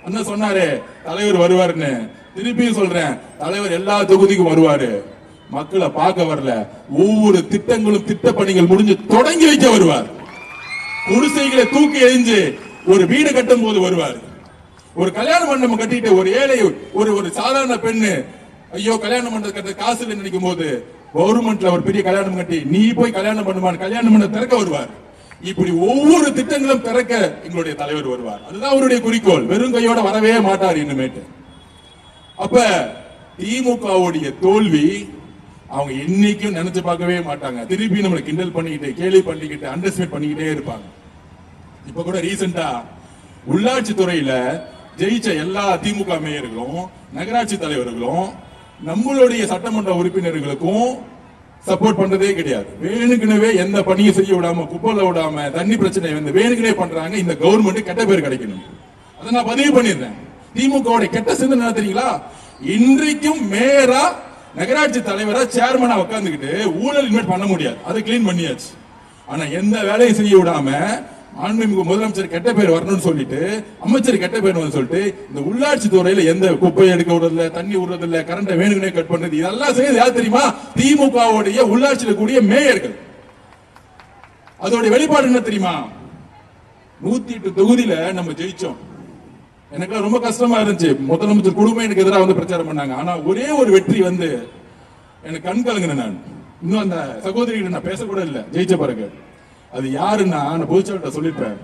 அண்ணா சொன்னாரு தலைவர் வருவாருன்னு. திருப்பியும் சொல்றேன், தலைவர் எல்லா தொகுதிக்கும் வருவாரு. மக்களை பார்க்க வரல, ஒவ்வொரு திட்டங்களும் திட்ட பணிகள் முடிஞ்சு தொடங்கி வைக்க வருவார். குடிசைகளை தூக்கி எறிஞ்சு ஒரு வீடு கட்டும் போது வருவார். ஒரு கல்யாண மண்டபம் கட்டிட்டு ஒரு ஏழை ஒரு சாதாரண பெண்ணு ஐயோ கல்யாணம் பண்றது காசு இல்லைன்னு நினைக்கும் போது கவர்மெண்ட்ல ஒரு பெரிய கல்யாணம் கட்டி நீ போய் கல்யாணம் பண்ணுவான், கல்யாணம் பண்ண திறக்க வருவார். இப்படி ஒவ்வொரு திட்டங்களும் திறக்க எங்களுடைய தலைவர் வருவார். அதுதான் அவருடைய குறிக்கோள். வெறும் கையோட வரவே மாட்டார் இனிமேட்டு. அப்ப திமுகவுடைய தோல்வி அவங்க என்னைக்கும் நினைச்சு பார்க்கவே மாட்டாங்க. திருப்பி நம்மளை கிண்டல் பண்ணிக்கிட்டு, கேலி பண்ணிக்கிட்டு, அண்டர்ஸ்டிமேட் பண்ணிக்கிட்டே இருப்பாங்க. இப்ப கூட ரீசெண்டா உள்ளாட்சி துறையில ஜெயிச்ச எல்லா திமுக மேயர்களும் நகராட்சி தலைவர்களும் நம்மளுடைய சட்டமன்ற உறுப்பினர்களுக்கும் சப்போர்ட் பண்றதே கிடையாது. வேணுக்குனவே எந்த பணியும் செய்ய விடாம, குப்பைல விடாம, தண்ணி பிரச்சனை வந்து வேணுக்குனே பண்றாங்க. இந்த கவர்மெண்ட் கெட்ட பேர் கிடைக்கணும். அதை நான் பதிவு பண்ணிடுறேன். திமுக கெட்ட சிந்தனை தெரியுங்களா? இன்றைக்கும் மேயரா, நகராட்சி தலைவரா, சேர்மனா உட்கார்ந்துகிட்டு ஊழல் இன்வெஸ்ட் பண்ண முடியாது. அதை கிளீன் பண்ணியாச்சு. ஆனா எந்த வேலையும் செய்ய விடாம மாண்புமிகு முதலமைச்சர் கெட்ட பேர் வரணும்னு சொல்லிட்டு, அமைச்சர் கெட்ட பேர் சொல்லிட்டு, இந்த உள்ளாட்சி துறையில எந்த குப்பையை எடுக்க விடுறதில்ல, தண்ணி விடுறதில்ல, கரண்ட வேணுங்கனே கட் பண்றது, இதெல்லாம் செய்யறது யார் தெரியுமா? திமுகவுடைய உள்ளாட்சியில் கூடிய மேயர்கள். அதோட வெளிப்பாடு என்ன தெரியுமா? 108 தொகுதியில நம்ம ஜெயிச்சோம். எனக்கு ரொம்ப கஷ்டமா இருந்துச்சு. முதலமைச்சர் குடும்பம் எனக்கு எதிராக வந்து பிரச்சாரம் பண்ணாங்க. ஆனா ஒரே ஒரு வெற்றி வந்து எனக்கு கண் கலங்கினேன். நான் இன்னும் அந்த சகோதரிகிட்ட நான் பேசக்கூட இல்லை ஜெயிச்ச பிறகு. அது யாருன்னா, நான் பொதுச்சாளர்கிட்ட சொல்லிருப்பேன்,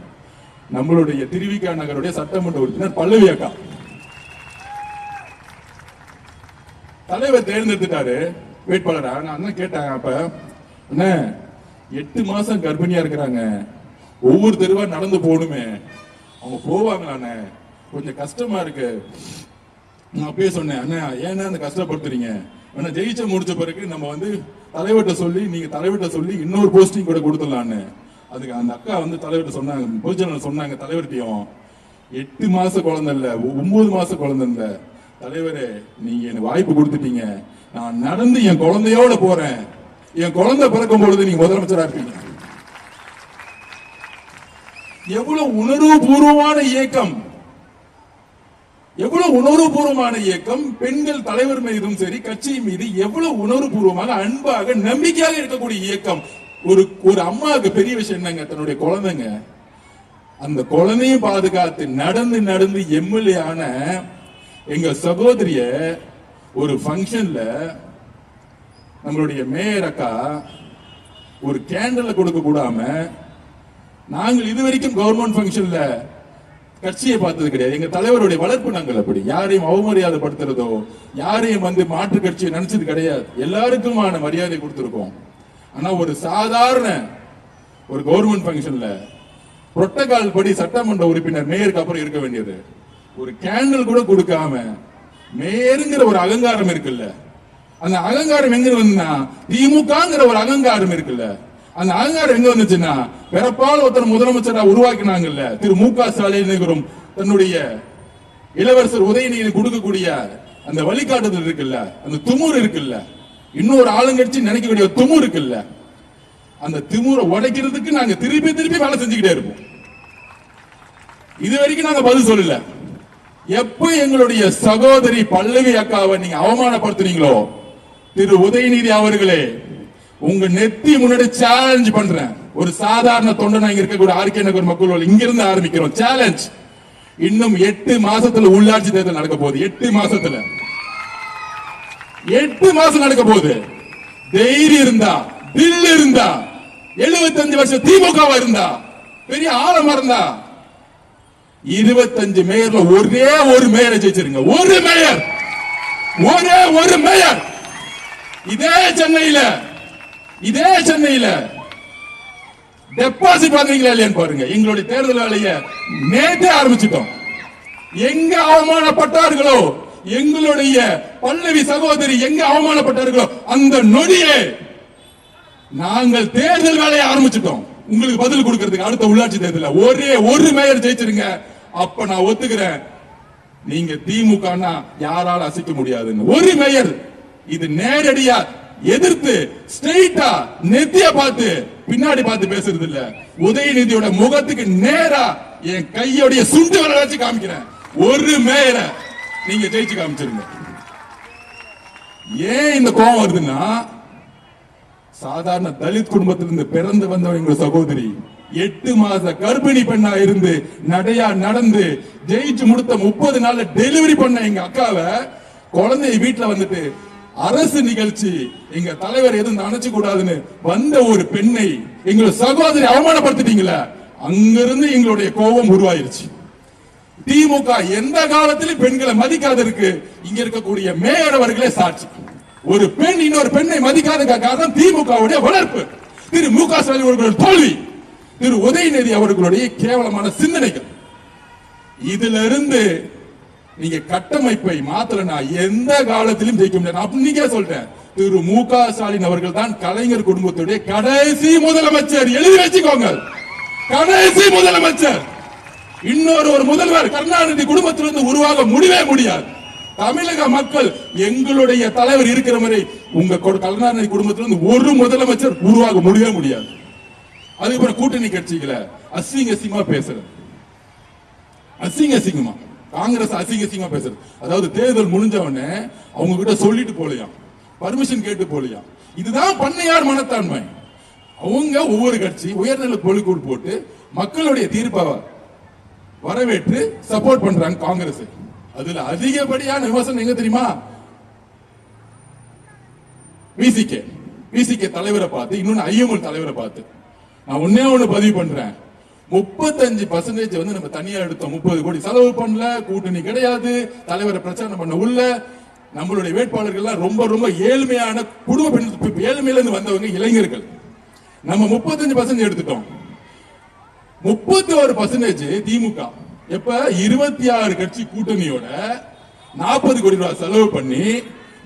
நம்மளுடைய திருவிக நகருடைய சட்டமன்ற உறுப்பினர் பல்லவி அக்கா. தலைவர் தேர்ந்தெடுத்துட்டாரு வேட்பாளரா. நான் கேட்டேன், அப்ப அண்ணே 8 மாசம் கர்ப்பிணியா இருக்கிறாங்க, ஒவ்வொரு தெருவா நடந்து போகணுமே, அவங்க போவாங்களாண்ணே, கொஞ்சம் கஷ்டமா இருக்கு. நான் அப்பயே சொன்னேன், அண்ணா ஏன்னா அந்த கஷ்டப்படுத்துறீங்க, ஆனா ஜெயிச்ச முடிச்ச பிறகு நம்ம வந்து தலைவர்கிட்ட சொல்லி, நீங்க தலைவர்கிட்ட சொல்லி இன்னொரு போஸ்டிங் கூட கொடுத்துடலான்னு. அதுக்கு அந்த அக்கா வந்து தலைவர்கிட்ட சொன்னாங்க, பொதுஜன சொன்னாங்க தலைவர்கிட்டையும், 8 மாச குழந்தை இல்ல, 9 மாச குழந்தை இல்ல தலைவரே, நீங்க எனக்கு வாய்ப்பு கொடுத்துட்டீங்க, நான் நடந்து என் குழந்தையோட போறேன், என் குழந்தை பிறக்கும் பொழுது நீங்க முதலமைச்சரா இருப்பீங்க. எவ்வளவு உணர்வு பூர்வமான இயக்கம், எவ்வளவு உணர்வுபூர்வமான இயக்கம். பெண்கள் தலைவர் மீதும் சரி, கட்சி மீது எவ்வளவு உணர்வுபூர்வமாக, அன்பாக, நம்பிக்கையாக இருக்கக்கூடிய இயக்கம். ஒரு அம்மாவுக்கு பெரிய விஷயம் என்னங்க, தன்னுடைய குழந்தைங்க, அந்த குழந்தையும் பாதுகாத்து நடந்து நடந்து எம்எல்ஏ ஆன எங்க சகோதரிய ஒரு ஃபங்க்ஷன்ல நம்மளுடைய மேயர் அக்கா ஒரு கேண்டல் கொடுக்க கூடாம, நாங்கள் இதுவரைக்கும் கவர்மெண்ட் ஃபங்க்ஷன்ல கட்சியை பார்த்தது கிடையாது. எங்க தலைவருடைய வளர்ப்பு நாங்கள் அப்படி யாரையும் அவமரியாதை படுத்துறதோ, யாரையும் வந்து மாற்று கட்சியை நினைச்சது கிடையாது. எல்லாருக்குமான மரியாதை கொடுத்திருக்கோம். ஆனா ஒரு சாதாரண ஒரு கவர்மெண்ட் ஃபங்க்ஷன்ல புரோட்டோகால் படி சட்டமன்ற உறுப்பினர் மேயருக்கு அப்புறம் இருக்க வேண்டியது, ஒரு கேண்டல் கூட கொடுக்காம, மேயருங்கிற ஒரு அகங்காரம் இருக்குல்ல, அந்த அகங்காரம் எங்க வந்துன்னா திமுகங்கிற ஒரு அகங்காரம் இருக்குல்ல, அந்த அகங்காரம் எங்க வந்துச்சுன்னா பிறப்பால் ஒருத்தர் முதலமைச்சரா உருவாக்கினாங்கல்ல திரு மு.க. ஸ்டாலின், தன்னுடைய இளவரசர் உதயநிதி கொடுக்கக்கூடிய அந்த வழிகாட்டுதல் இருக்குல்ல, அந்த துமுறு இருக்குல்ல, இன்னொரு ஆளுங்கட்சி நினைக்கக்கூடிய துமுறு இருக்குல்ல, அந்த திமுறை உடைக்கிறதுக்கு நாங்க திருப்பி திருப்பி வேலை செஞ்சுக்கிட்டே இருப்போம். இது வரைக்கும் நாங்க பதில் சொல்லல. எப்ப எங்களுடைய சகோதரி பல்லவி அக்காவை நீங்க அவமானப்படுத்துறீங்களோ, திரு உதயநிதி அவர்களே, உங்க நெத்தி முன்னாடி சேலஞ்ச் பண்றேன். ஒரு சாதாரண தொண்டனா இங்க இருக்கக்கூடிய ஆர்கே நகர் மக்கள் இங்க இருந்து ஆரம்பிக்கிறோம் சேலஞ்ச். இன்னும் 8 மாசத்துல உள்ளாட்சி தேர்தல் நடக்க போகுது. 8 மாசத்துல 8 மாசம் நடக்க போகுது. தைரியம் இருந்தா, தில் இருந்தா, 75 வருஷம் திமுகவா இருந்தா, பெரிய ஆழமா இருந்தா, 25 மேயர்ல ஒரே ஒரு மேயரை ஜெயிச்சிருங்க. ஒரு மேயர், ஒரே ஒரு மேயர். இதே சென்னையில டெபாசிட் வாங்குறீங்களா இல்லையான்னு பாருங்க. எங்களுடைய தேர்தல் வேலையை நேற்றே ஆரம்பிச்சிட்டோம். எங்க அவமானப்பட்டார்களோ, எங்களுடைய பல்லவி சகோதரி எங்க அவமானப்பட்டார்களோ, அந்த நொடியே நாங்கள் தேர்தல் வேலையை ஆரம்பிச்சிட்டோம். உங்களுக்கு பதில் கொடுக்கிறதுக்கு அடுத்த உள்ளாட்சி தேர்தல் ஒரே ஒரு மேயர் ஜெயிச்சிருங்க. அப்ப நான் ஒத்துக்கிறேன், நீங்க திமுக யாரால அசைக்க முடியாதுன்னு. ஒரு மேயர். இது நேரடியா எதிர்த்து ஸ்ட்ரெயிட்டா நெத்திய பார்த்து பின்னாடி பார்த்து பேசுறது இல்ல. உதயநிதியோட முகத்துக்கு நேரா என் கையோடைய சுண்டு விரல வச்சு காமிக்கிறேன். ஒரு மேயரை நீங்க ஜெயிச்சு காமிச்சிருங்க. ஏன் இந்த கோபம் வருதுன்னா, சாதாரண தலித் குடும்பத்திலிருந்து பிறந்து வந்தவங்க சகோதரி 8 மாத கர்ப்பிணி பெண்ணா இருந்து நடையா நடந்து ஜெயிச்சு முடித்த 30 நாள்ல டெலிவரி பண்ண எங்க அக்காவை குழந்தைய வீட்டுல வந்துட்டு அரசு நிகழ்ச்சி எங்க தலைவர் எதுவும் நினைச்சு கூடாதுன்னு வந்த ஒரு பெண்ணை எங்களோட சகோதரி அவமானப்படுத்திட்டீங்களா, அங்கிருந்து எங்களுடைய கோபம் உருவாயிருச்சு. திமுக எந்த காலத்திலும் பெண்களை மதிக்காதற்கு இங்க இருக்கக்கூடிய மேயர் அவர்களே சாட்சி. ஒரு பெண் இன்னொரு பெண்ணை மதிக்காத காரணம் திமுகவுடைய வளர்ப்பு, திரு மு க ஸ்டாலின் அவர்களுடைய தோல்வி, திரு உதயநிதி அவர்களுடைய கேவலமான சிந்தனைகள். இதுல இருந்து நீங்க கட்டமைப்பை மாத்தலனா எந்த காலத்திலும் ஜெயிக்க முடியாது. அப்ப சொல்றேன், திரு மு க ஸ்டாலின் அவர்கள் தான் கலைஞர் குடும்பத்துடைய கடைசி முதலமைச்சர். எழுதி வச்சுக்கோங்க, கடைசி முதலமைச்சர். இன்னொரு ஒரு முதல்வர் கருணாநிதி குடும்பத்திலிருந்து உருவாக முடியவே முடியாது. தமிழக மக்கள் எங்களுடைய தலைவர் இருக்கிற வரை உங்க கருணாநிதி குடும்பத்திலிருந்து ஒரு முதலமைச்சர் உருவாக முடியவே முடியாது. அதுக்கப்புறம் கூட்டணி கட்சிகளை அசிங்கமா பேசுறது, அசிங்கமா காங்கிரஸ் அசிங்கமா பேசுறது. அதாவது தேர்தல் முடிஞ்ச உடனே அவங்க கிட்ட சொல்லிட்டு போலையாம், பர்மிஷன் கேட்டு போலையாம். இதுதான் பண்ணையார் மனத்தாண்மை. அவங்க ஒவ்வொரு கட்சி உயர்நிலை பொலிக்குழு போட்டு மக்களுடைய தீர்ப்பை வரவேற்று சப்போர்ட் பண்றாங்க காங்கிரஸ். அதுல அதிகப்படியான விமர்சனம் எங்க தெரியுமா? விசிகே தலைவரை பார்த்து, இன்னொன்னு ஐஎம்எல் தலைவரை பார்த்து. நான் ஒன்னே ஒண்ணு பதிவு பண்றேன், 35% வந்து நம்ம தனியா எடுத்தோம், 30 கோடி செலவு பண்ணல, கூட்டணி கிடையாது, தலைவரை பிரச்சாரம் பண்ண உள்ள நம்மளுடைய வேட்பாளர்கள் ரொம்ப ரொம்ப ஏழ்மையான குடும்ப ஏழ்மையில இருந்து வந்தவங்க இளைஞர்கள். நம்ம 35% எடுத்துட்டோம். 31% திமுக. எப்ப 26 கட்சி கூட்டணியோட 40 கோடி ரூபாய் செலவு பண்ணி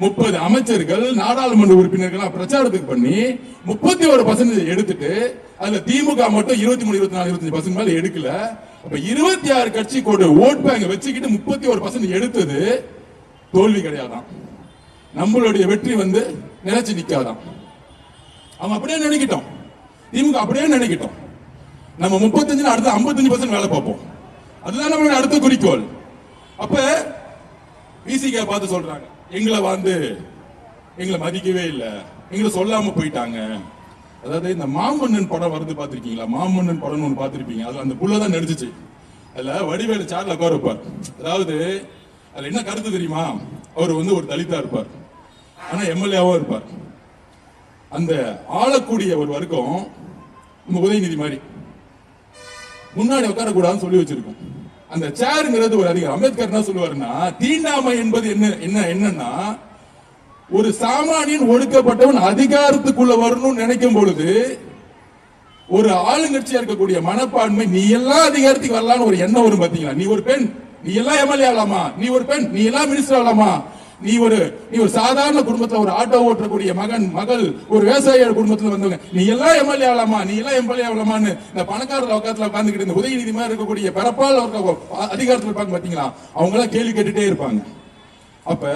30 அமைச்சர்கள் நாடாளுமன்ற உறுப்பினர்கள் பிரச்சாரத்துக்கு பண்ணி 31% எடுத்துட்டு அதுல திமுக மட்டும் 23, 24, 25% மேல எடுக்கல. அப்ப 26 கட்சி கூட ஓட் பேங்க் வச்சுக்கிட்டு 31% எடுத்தது தோல்வி கிடையாதான். நம்மளுடைய வெற்றி வந்து நினைச்சு நிக்காதான். அவங்க அப்படியே நினைக்கிட்டோம், திமுக அப்படியே நினைக்கிட்டோம். நம்ம 35 அடுத்து 55% வேலை பார்ப்போம். அதுதான் நம்மளுடைய அடுத்த குறிக்கோள். அப்ப விசிகே பார்த்து சொல்றாங்க, எங்களை மதிக்கவே இல்லை, எங்களை சொல்லாம போயிட்டாங்க. அதாவது இந்த மாமன்னன் படம் வருது பாத்திருக்கீங்களா? மாமன்னன் படம் ஒன்று பார்த்திருப்பீங்க. அதுல அந்த புள்ளதான் நடிச்சிச்சு. அதுல வடிவேலு சார்ல உட்கார வைப்பார். அதாவது அதுல என்ன கருத்து தெரியுமா? அவர் வந்து ஒரு தலிதா இருப்பார், ஆனா எம்எல்ஏவா இருப்பார். அந்த ஆளக்கூடிய ஒரு வர்க்கம் நம்ம உதயநிதி மாதிரி முன்னாடி உட்காரக்கூடாதுன்னு சொல்லி வச்சிருக்கோம். அந்த சேர்ங்கிறது ஒரு அதிகாரம். அம்பேத்கர் என்ன சொல்லுவாருன்னா, தீண்டாமை என்பது என்னன்னா ஒரு சாமானியன் ஒடுக்கப்பட்டவன் அதிகாரத்துக்குள்ள வரணும்னு நினைக்கும் பொழுது ஒரு ஆளுங்கட்சியா இருக்கக்கூடிய மனப்பான்மை, நீ எல்லாம் அதிகாரத்துக்கு வரலான்னு ஒரு எண்ணம் வரும் பாத்தீங்களா? நீ ஒரு பெண், நீ எல்லாம் எம்எல்ஏ ஆகலாமா? நீ ஒரு பெண், நீ எல்லாம் மினிஸ்டர் ஆகலாமா? நீ ஒரு சாதாரண குடும்பத்துல ஒரு ஆட்டோ ஓட்டக்கூடிய மகள், ஒரு விவசாய குடும்பத்துல வந்தவங்க, நீ எல்லாம் எம்எல்ஏ ஆகலாமா? நீ எல்லாம் எம்எல்ஏ ஆகலாமான்னு இந்த பணக்காரர் உட்காரத்துல உட்காந்துக்கிட்டு இந்த உதயநிதி மாதிரி இருக்கக்கூடிய பிறப்பால் அதிகாரத்தில் இருப்பாங்க பாத்தீங்களா? அவங்க எல்லாம் கேள்வி கேட்டுட்டே இருப்பாங்க. அப்ப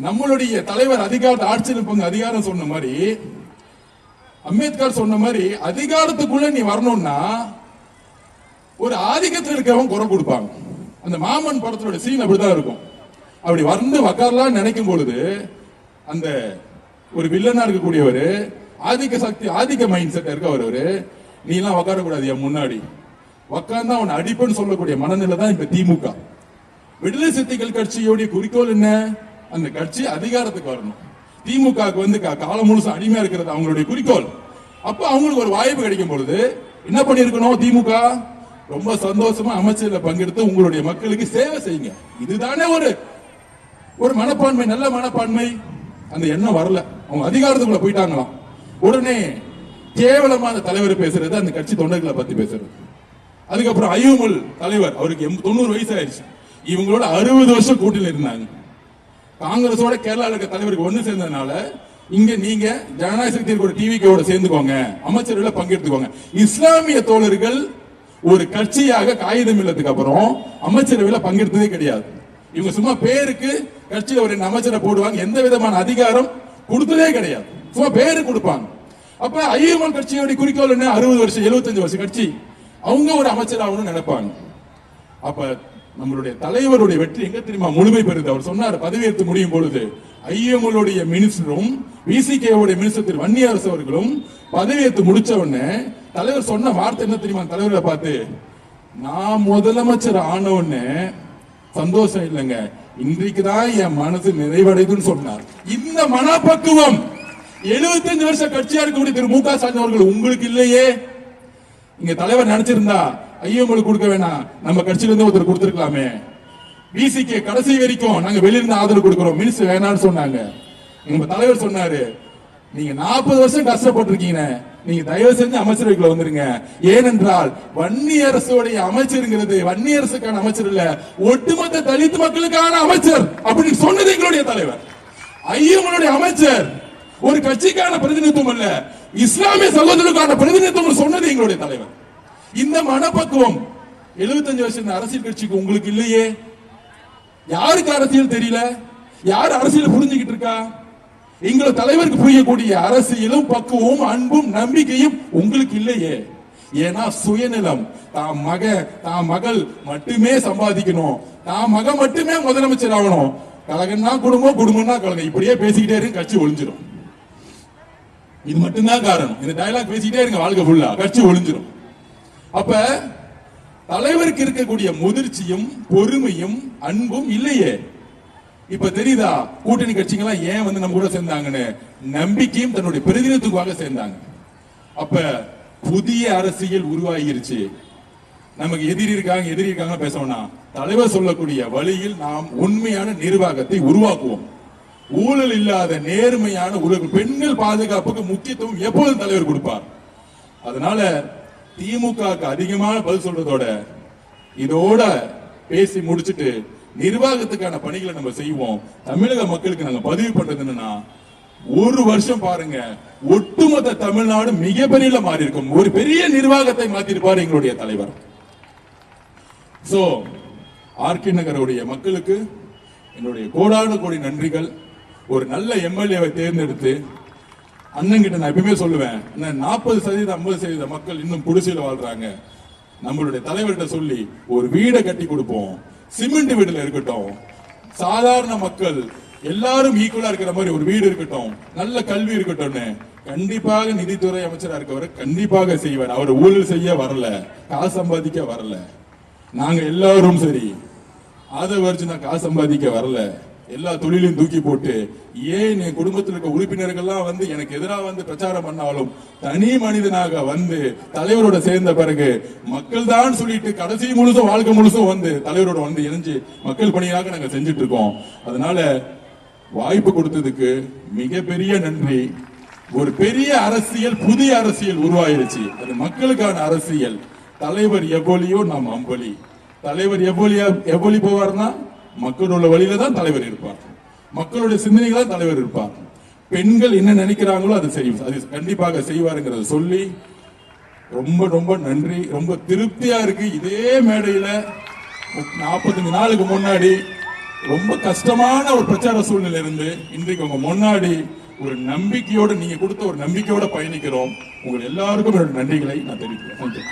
நம்மளுடைய தலைவர் ஆட்சியில் அதிகாரம் சொன்ன மாதிரி, அம்பேத்கர் சொன்ன மாதிரி அதிகாரத்துக்குள்ள நீ வரணும்னா ஒரு ஆதிக்கத்தில் இருக்கிறவங்க குறை கொடுப்பாங்க. அந்த மாமன் படத்தோட சீன் அப்படிதான் இருக்கும். அப்படி வந்து உக்காரலாம் நினைக்கும் பொழுது அந்த ஒரு வில்லனா இருக்கக்கூடியவர், ஆதிக்க மைண்ட் செட் இருக்கவர், நீ எல்லாம் உட்காரக்கூடாது என் முன்னாடி, உட்கார்ந்தா அவன் அடிப்பன்னு சொல்லக்கூடிய மனநிலை தான் இப்ப திமுக. விடுதலை சிறுத்தைகள் கட்சியோடைய குறிக்கோள் என்ன? அந்த கட்சி அதிகாரத்துக்கு வரணும். திமுக வந்து காலம் முழுசும் அடிமையா இருக்கிறது அவங்களுடைய குறிக்கோள். அப்ப அவங்களுக்கு ஒரு வாய்ப்பு கிடைக்கும் பொழுது என்ன பண்ணிருக்கணும்? திமுக ரொம்ப சந்தோஷமா அமைச்சர்ல பங்கெடுத்து உங்களுடைய மக்களுக்கு சேவை செய்யுங்க. இதுதானே ஒரு மனப்பான்மை, நல்ல மனப்பான்மை. அந்த எண்ணம் வரல, அவங்க அதிகாரத்துக்குள்ள போயிட்டாங்களாம். உடனே கேவலமான தலைவர் பேசுறது, அந்த கட்சி தொண்டர்களை பத்தி பேசுறது. அதுக்கப்புறம் ஐயூமல் தலைவர், அவருக்கு 90 வயசு ஆயிடுச்சு. இவங்களோட 60 வருஷம் கூட்டணியில் இருந்தாங்க. காங்கிரஸோட கேரளாவில் இருக்க தலைவருக்கு ஒண்ணு சேர்ந்ததுனால இங்க நீங்க ஜனநாயக சக்தி டிவிக்கோட சேர்ந்துக்கோங்க, அமைச்சர்களை பங்கெடுத்துக்கோங்க. இஸ்லாமிய தோழர்கள் ஒரு கட்சியாக காகிதம் இல்லத்துக்கு அப்புறம் அமைச்சரவையில் பங்கெடுத்ததே கிடையாது. இவங்க சும்மா பேருக்கு கட்சியில ஒரு அமைச்சரை போடுவாங்க, எந்த விதமான அதிகாரம் கொடுத்ததே கிடையாது, சும்மா பேரு கொடுப்பாங்க. அப்ப ஐஎம்எல் கட்சியோட குறிக்கோள் என்ன? 60 வருஷம் 75 வருஷம் கட்சி, அவங்க ஒரு அமைச்சர் ஆகணும்னு நினைப்பாங்க. அப்ப நம்மளுடைய தலைவருடைய வெற்றி எங்க தெரியுமா முழுமை பெறுது? அவர் சொன்னார், பதவியேற்று முடியும் பொழுது ஐஎம்எல் மினிஸ்டரும் விசிகே மினிஸ்டர் திரு வன்னியரசு அவர்களும் பதவியேற்று முடிச்ச உடனே தலைவர் சொன்ன வார்த்தை என்ன தெரியுமா? தலைவரை பார்த்து, நான் முதலமைச்சர் ஆன உடனே சந்தோஷம் இல்லைங்க, இன்றைக்குதான் என் மனசு நிறைவடைதுன்னு சொன்னார். இந்த மனப்பக்குவம் 75 வருஷம் கட்சியா இருக்கக்கூடிய திரு மு க ஸ்டாலின் அவர்கள் உங்களுக்கு இல்லையே. இங்க தலைவர் நினைச்சிருந்தா ஐயோ உங்களுக்கு கொடுக்க வேணாம், நம்ம கட்சியில இருந்து ஒருத்தர் கொடுத்திருக்கலாமே. பிசிக்கு கடைசி வரைக்கும் நாங்க வெளியிருந்து ஆதரவு கொடுக்கிறோம், மினிஸ்டர் வேணாம்னு சொன்னாங்க. எங்க தலைவர் சொன்னாரு, நீங்க 40 வருஷம் கஷ்டப்பட்டிருக்கீங்க, நீங்க தயவு செஞ்சு அமைச்சரவைக்குள்ள வந்துருங்க. ஏனென்றால் வன்னி அரசுடைய அமைச்சருங்கிறது வன்னி அரசுக்கான அமைச்சர் இல்ல, ஒட்டுமொத்த தலித் மக்களுக்கான அமைச்சர் அப்படின்னு சொன்னது எங்களுடைய தலைவர். ஐயங்களுடைய அமைச்சர் ஒரு கட்சிக்கான பிரதிநிதித்துவம் அல்ல, இஸ்லாமிய சகோதரர்களுக்கான பிரதிநிதித்துவம் சொன்னது எங்களுடைய தலைவர். இந்த மனப்பக்குவம் 75 வருஷம் அரசியல் கட்சிக்கு உங்களுக்கு இல்லையே. யாருக்கு அரசியல் தெரியல, யார் அரசியல் புரிஞ்சுக்கிட்டு இருக்கா? எங்களோட தலைவருக்கு புரியக்கூடிய அரசியலும் பக்குவமும் அன்பும் நம்பிக்கையும் உங்களுக்கு இல்லையே. ஏன்னா சுயநலம், தாம் மகள் மட்டுமே சம்பாதிக்கணும், தாம் மகன் மட்டுமே முதலமைச்சர் ஆகணும், கழகம்னா குடும்பம், குடும்பம்னா கழகம், இப்படியே பேசிக்கிட்டே இருக்கு, கட்சி ஒழிஞ்சிரும். இது மட்டும்தான் காரணம். இந்த டயலாக் பேசிக்கிட்டே இருங்க, வாழ்க்கை ஃபுல்லா கட்சி ஒழிஞ்சிரும். அப்ப தலைவருக்கு இருக்கக்கூடிய முதிர்ச்சியும் பொறுமையும் அன்பும் இல்லையே. இப்ப தெரியுதா கூட்டணி கட்சிகள்லாம் ஏன் வந்து நம்ம கூட சேர்ந்தாங்கன்னு? நம்பிக்கையும் தன்னுடைய பிரதிநிதித்துவமாக சேர்ந்தாங்க. அப்ப புதிய அரசியல் உருவாகிருச்சு. நமக்கு எதிரி இருக்காங்க பேசணும்னா தலைவர் சொல்லக்கூடிய வழியில் நாம் உண்மையான நிர்வாகத்தை உருவாக்குவோம். ஊழல் இல்லாத நேர்மையான உலக பெண்கள் பாதுகாப்புக்கு முக்கியத்துவம் எப்போதும் தலைவர் கொடுப்பார். அதனால திமுக அதிகமான பதில் சொல்றதோட இதோட பேசி முடிச்சுட்டு நிர்வாகத்துக்கான பணிகளை நம்ம செய்வோம். தமிழக மக்களுக்கு நாங்க பதிவு பண்றது என்னன்னா, ஒரு வருஷம் பாருங்க, ஒட்டுமொத்த தமிழ்நாடு மிகப்பெரிய மாறி இருக்கும். ஒரு பெரிய நிர்வாகத்தை மாத்திருப்பார் எங்களுடைய தலைவர். சோ ஆர்கே நகருடைய மக்களுக்கு என்னுடைய கோடான கோடி நன்றிகள். ஒரு நல்ல எம்எல்ஏவை தேர்ந்தெடுத்து அண்ணன் கிட்ட நான் எப்பவுமே சொல்லுவேன், 40% 50% மக்கள் இன்னும் குடிசையில் வாழ்றாங்க. நம்மளுடைய தலைவர்கிட்ட சொல்லி ஒரு வீடை கட்டி கொடுப்போம், சிமெண்ட் வீடுல இருக்கட்டும், சாதாரண மக்கள் எல்லாரும் ஈக்குவலா இருக்கிற மாதிரி ஒரு வீடு இருக்கட்டும், நல்ல கல்வி இருக்கட்டும். கண்டிப்பாக நிதித்துறை அமைச்சரா இருக்கவர் கண்டிப்பாக செய்வார். அவர் ஊழல் செய்ய வரல, காசு சம்பாதிக்க வரல. நாங்க எல்லாரும் சரி ஆதரவு நான் காசு சம்பாதிக்க வரல. எல்லா தொழிலையும் தூக்கி போட்டு ஏன் என் குடும்பத்தில் இருக்க உறுப்பினர்கள்லாம் வந்து எனக்கு எதிராக வந்து பிரச்சாரம் பண்ணாலும் தனி மனிதனாக வந்து தலைவரோட சேர்ந்த பிறகு மக்கள் தான் சொல்லிட்டு கடைசி முழுசும் வாழ்க்கை முழுசும் வந்து தலைவரோட வந்து இணைஞ்சு மக்கள் பணியாக நாங்க செஞ்சுட்டு இருக்கோம். அதனால வாய்ப்பு கொடுத்ததுக்கு மிகப்பெரிய நன்றி. ஒரு பெரிய அரசியல், புதிய அரசியல் உருவாயிருச்சு. அது மக்களுக்கான அரசியல். தலைவர் எவ்வளியோ நாம் அம்பளி. தலைவர் எவ்வளி போவார்னா மக்களோட வழியில தான் தலைவர் இருப்பார், மக்களுடைய சிந்தனைகளா தலைவர் இருப்பார். பெண்கள் என்ன நினைக்கிறாங்களோ அது அது கண்டிப்பாக செய்வாருங்கிறத சொல்லி ரொம்ப ரொம்ப நன்றி. ரொம்ப திருப்தியா இருக்கு. இதே மேடையில 45 நாளுக்கு முன்னாடி ரொம்ப கஷ்டமான ஒரு பிரச்சார சூழ்நிலை இருந்து இன்றைக்கு உங்க முன்னாடி ஒரு நம்பிக்கையோட, நீங்க கொடுத்த ஒரு நம்பிக்கையோட பயணிக்கிறோம். உங்கள் எல்லாருக்கும் என்னோட நன்றிகளை நான் தெரிவிக்கிறேன்.